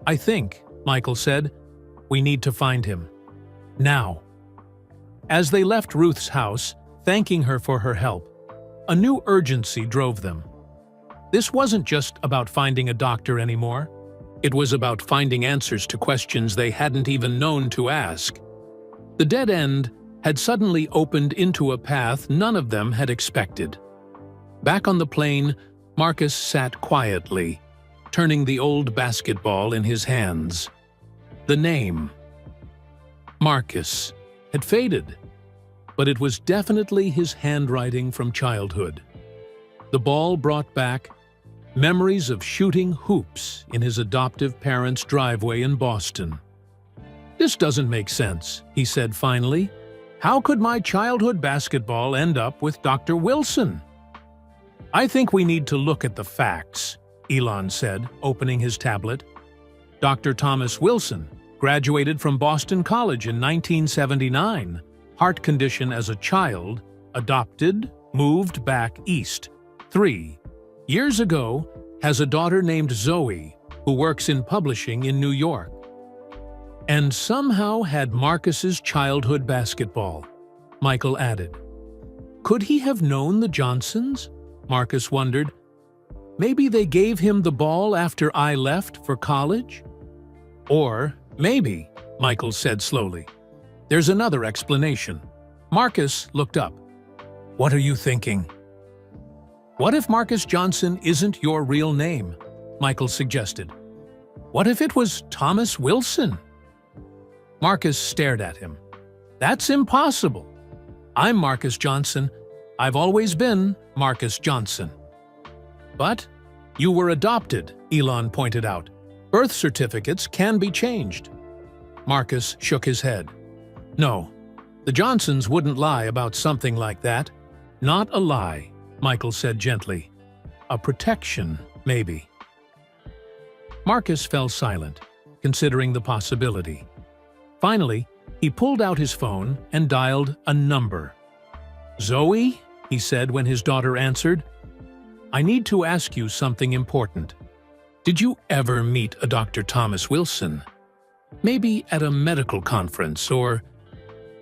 "I think," Michael said, "we need to find him. Now." As they left Ruth's house, thanking her for her help, a new urgency drove them. This wasn't just about finding a doctor anymore. It was about finding answers to questions they hadn't even known to ask. The dead end had suddenly opened into a path none of them had expected. Back on the plane, Marcus sat quietly, turning the old basketball in his hands. The name, Marcus, had faded, but it was definitely his handwriting from childhood. The ball brought back memories of shooting hoops in his adoptive parents' driveway in Boston. "This doesn't make sense," he said finally. "How could my childhood basketball end up with Dr. Wilson?" "I think we need to look at the facts," Elon said, opening his tablet. "Dr. Thomas Wilson graduated from Boston College in 1979, heart condition as a child, adopted, moved back east. 3 years ago, has a daughter named Zoe, who works in publishing in New York. And somehow had Marcus's childhood basketball," Michael added. "Could he have known the Johnsons?" Marcus wondered. "Maybe they gave him the ball after I left for college?" "Or maybe," Michael said slowly, "there's another explanation." Marcus looked up. "What are you thinking?" "What if Marcus Johnson isn't your real name?" Michael suggested. "What if it was Thomas Wilson?" Marcus stared at him. "That's impossible. I'm Marcus Johnson. I've always been Marcus Johnson." "But you were adopted," Elon pointed out. "Birth certificates can be changed." Marcus shook his head. "No, the Johnsons wouldn't lie about something like that." "Not a lie," Michael said gently. "A protection, maybe." Marcus fell silent, considering the possibility. Finally, he pulled out his phone and dialed a number. "Zoe," he said when his daughter answered, "I need to ask you something important. Did you ever meet a Dr. Thomas Wilson? Maybe at a medical conference or—"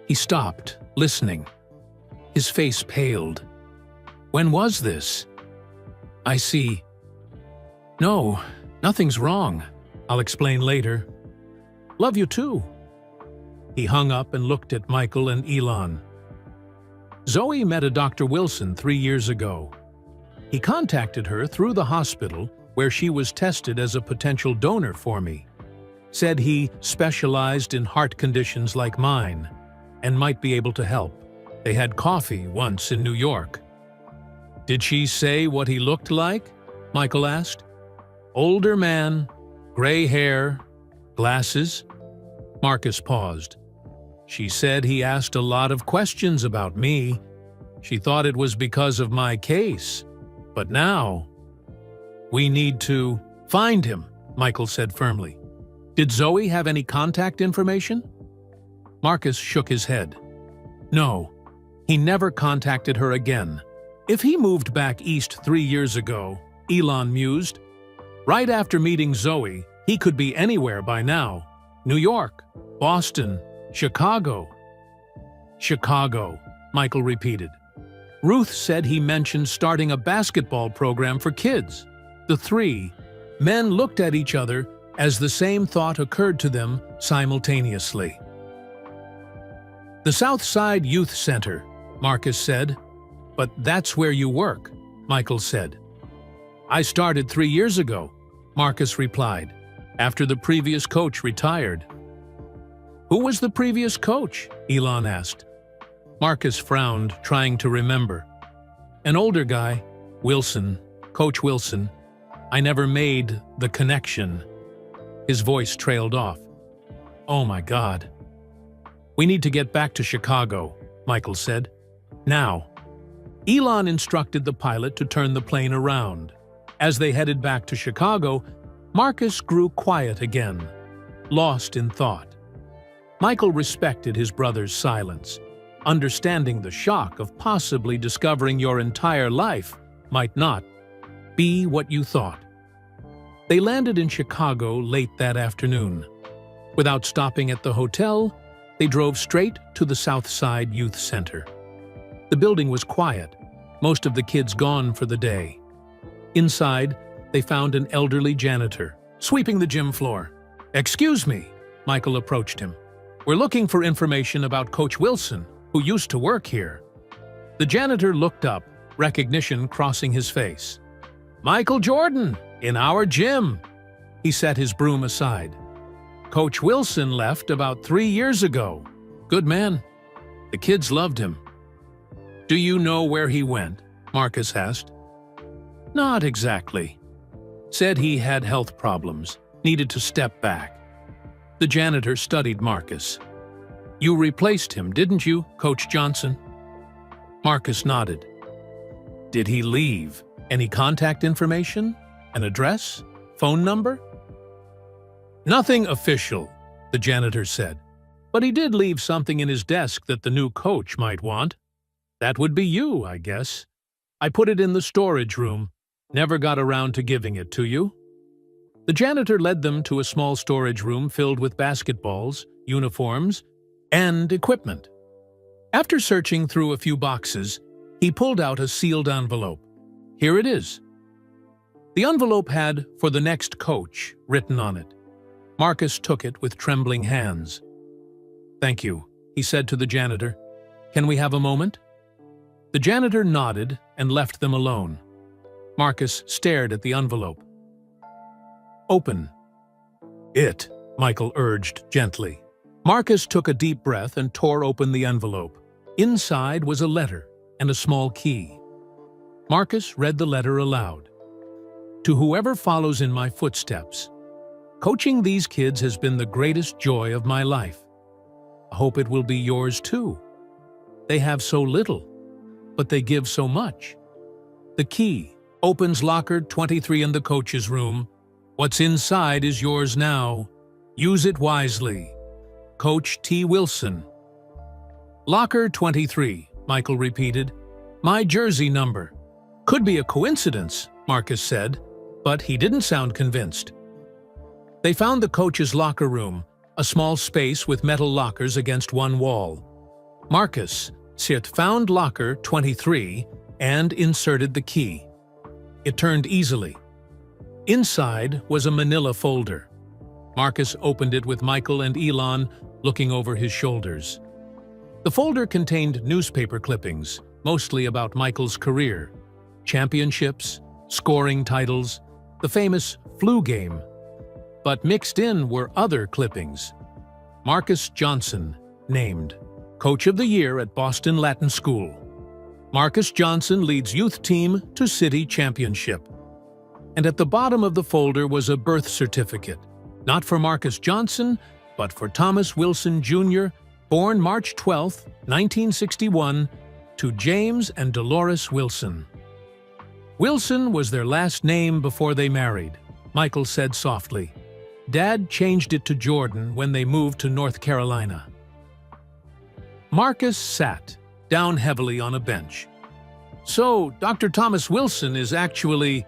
He stopped, listening. His face paled. "When was this?" "I see." "No, nothing's wrong. I'll explain later. Love you too." He hung up and looked at Michael and Elon. "Zoe met a Dr. Wilson 3 years ago. He contacted her through the hospital where she was tested as a potential donor for me. Said he specialized in heart conditions like mine and might be able to help. They had coffee once in New York." "Did she say what he looked like?" Michael asked. "Older man, gray hair, glasses." Marcus paused. "She said he asked a lot of questions about me. She thought it was because of my case. But now, we need to find him," Michael said firmly. "Did Zoe have any contact information?" Marcus shook his head. "No, he never contacted her again. If he moved back east 3 years ago," Elon mused, "right after meeting Zoe, he could be anywhere by now. New York, Boston, Chicago." "Chicago," Michael repeated. "Ruth said he mentioned starting a basketball program for kids." The 3 men looked at each other as the same thought occurred to them simultaneously. "The South Side Youth Center," Marcus said. "But that's where you work," Michael said. "I started 3 years ago," Marcus replied, "after the previous coach retired." "Who was the previous coach?" Elon asked. Marcus frowned, trying to remember. "An older guy, Wilson, Coach Wilson. I never made the connection." His voice trailed off. "Oh my God." "We need to get back to Chicago," Michael said. "Now." Elon instructed the pilot to turn the plane around. As they headed back to Chicago, Marcus grew quiet again, lost in thought. Michael respected his brother's silence, understanding the shock of possibly discovering your entire life might not be what you thought. They landed in Chicago late that afternoon. Without stopping at the hotel, they drove straight to the South Side Youth Center. The building was quiet, most of the kids gone for the day. Inside, they found an elderly janitor, sweeping the gym floor. "Excuse me," Michael approached him. "We're looking for information about Coach Wilson, who used to work here." The janitor looked up, recognition crossing his face. "Michael Jordan, in our gym." He set his broom aside. "Coach Wilson left about 3 years ago. Good man. The kids loved him." "Do you know where he went?" Marcus asked. "Not exactly. Said he had health problems, needed to step back." The janitor studied Marcus. "You replaced him, didn't you, Coach Johnson?" Marcus nodded. "Did he leave any contact information? An address? Phone number?" "Nothing official," the janitor said. "But he did leave something in his desk that the new coach might want. That would be you, I guess. I put it in the storage room. Never got around to giving it to you." The janitor led them to a small storage room filled with basketballs, uniforms, and equipment. After searching through a few boxes, he pulled out a sealed envelope. "Here it is." The envelope had "For the next coach" written on it. Marcus took it with trembling hands. "Thank you," he said to the janitor. "Can we have a moment?" The janitor nodded and left them alone. Marcus stared at the envelope. "Open it," Michael urged gently. Marcus took a deep breath and tore open the envelope. Inside was a letter and a small key. Marcus read the letter aloud. "To whoever follows in my footsteps, coaching these kids has been the greatest joy of my life. I hope it will be yours too. They have so little, but they give so much. The key opens locker 23 in the coach's room. What's inside is yours now. Use it wisely. Coach T. Wilson." "Locker 23, Michael repeated. "My jersey number." "Could be a coincidence," Marcus said, but he didn't sound convinced. They found the coach's locker room, a small space with metal lockers against one wall. Marcus found locker 23 and inserted the key. It turned easily. Inside was a manila folder. Marcus opened it with Michael and Elon looking over his shoulders. The folder contained newspaper clippings, mostly about Michael's career, championships, scoring titles, the famous flu game. But mixed in were other clippings. Marcus Johnson, named Coach of the Year at Boston Latin School. Marcus Johnson leads youth team to city championship. And at the bottom of the folder was a birth certificate, not for Marcus Johnson, but for Thomas Wilson Jr., born March 12, 1961, to James and Dolores Wilson. Wilson was their last name before they married, Michael said softly. Dad changed it to Jordan when they moved to North Carolina. Marcus sat down heavily on a bench. "So, Dr. Thomas Wilson is actually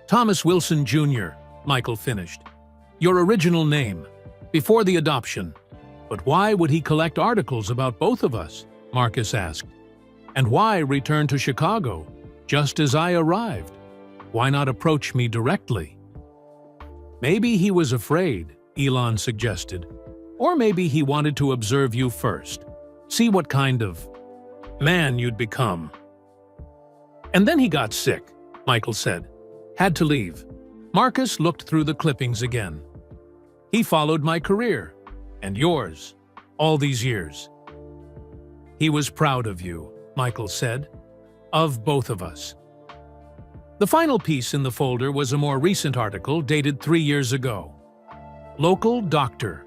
Thomas Wilson Jr., Michael finished. "Your original name, before the adoption. But why would he collect articles about both of us?" Marcus asked. "And why return to Chicago, just as I arrived? Why not approach me directly?" "Maybe he was afraid," Elon suggested. "Or maybe he wanted to observe you first, see what kind of man you'd become." "And then he got sick," Michael said. "Had to leave." Marcus looked through the clippings again. "He followed my career, and yours, all these years." "He was proud of you," Michael said. "Of both of us." The final piece in the folder was a more recent article dated 3 years ago. Local doctor.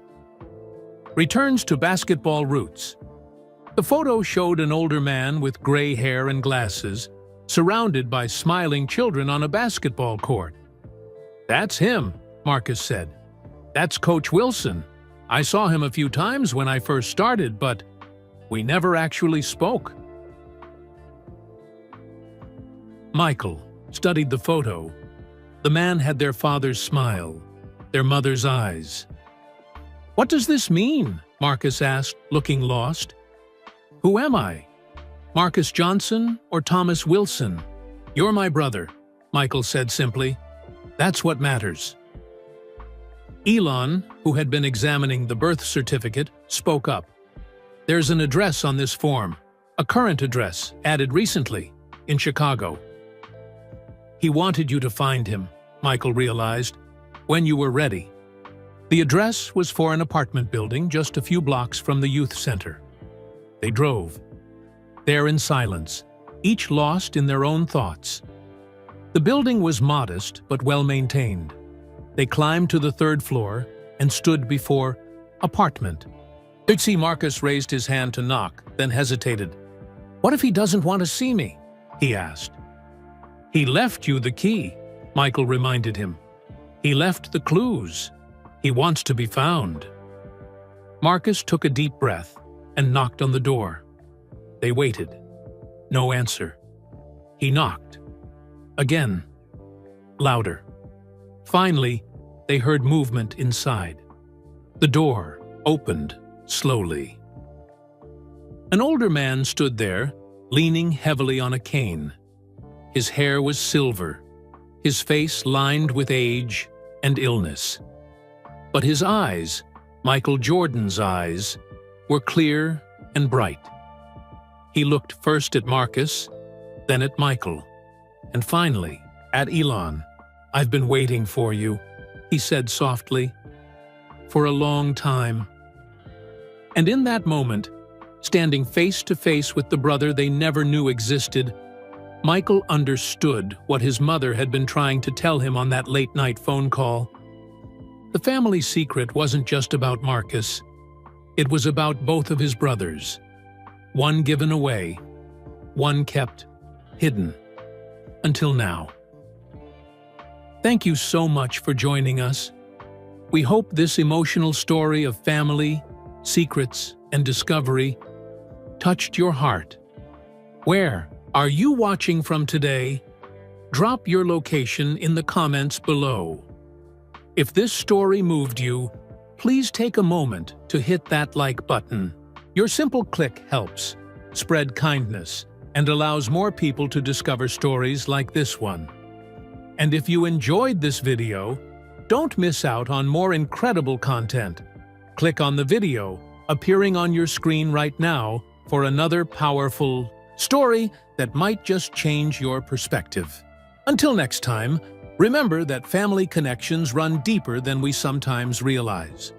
returns to basketball roots. The photo showed an older man with gray hair and glasses, surrounded by smiling children on a basketball court. "That's him," Marcus said. "That's Coach Wilson. I saw him a few times when I first started, but we never actually spoke." Michael studied the photo. The man had their father's smile, their mother's eyes. "What does this mean?" Marcus asked, looking lost. "Who am I? Marcus Johnson or Thomas Wilson? You're my brother," Michael said simply. "That's what matters." Elon, who had been examining the birth certificate, spoke up. "There's an address on this form, a current address added recently, in Chicago." "He wanted you to find him," Michael realized, "when you were ready." The address was for an apartment building just a few blocks from the youth center. They drove. There in silence, each lost in their own thoughts. The building was modest but well-maintained. They climbed to the third floor and stood before apartment. They'd see Marcus raised his hand to knock, then hesitated. "What if he doesn't want to see me?" he asked. "He left you the key," Michael reminded him. "He left the clues. He wants to be found." Marcus took a deep breath and knocked on the door. They waited. No answer. He knocked. Again. Louder. Finally, they heard movement inside. The door opened slowly. An older man stood there, leaning heavily on a cane. His hair was silver, his face lined with age and illness. But his eyes, Michael Jordan's eyes, were clear and bright. He looked first at Marcus, then at Michael, and finally at Elon. "I've been waiting for you," he said softly, "for a long time." And in that moment, standing face to face with the brother they never knew existed, Michael understood what his mother had been trying to tell him on that late-night phone call. The family secret wasn't just about Marcus. It was about both of his brothers. One given away, one kept hidden. Until now. Thank you so much for joining us. We hope this emotional story of family, secrets, and discovery touched your heart. Where are you watching from today? Drop your location in the comments below. If this story moved you, please take a moment to hit that like button. Your simple click helps spread kindness and allows more people to discover stories like this one. And if you enjoyed this video, don't miss out on more incredible content. Click on the video appearing on your screen right now for another powerful story that might just change your perspective. Until next time, remember that family connections run deeper than we sometimes realize.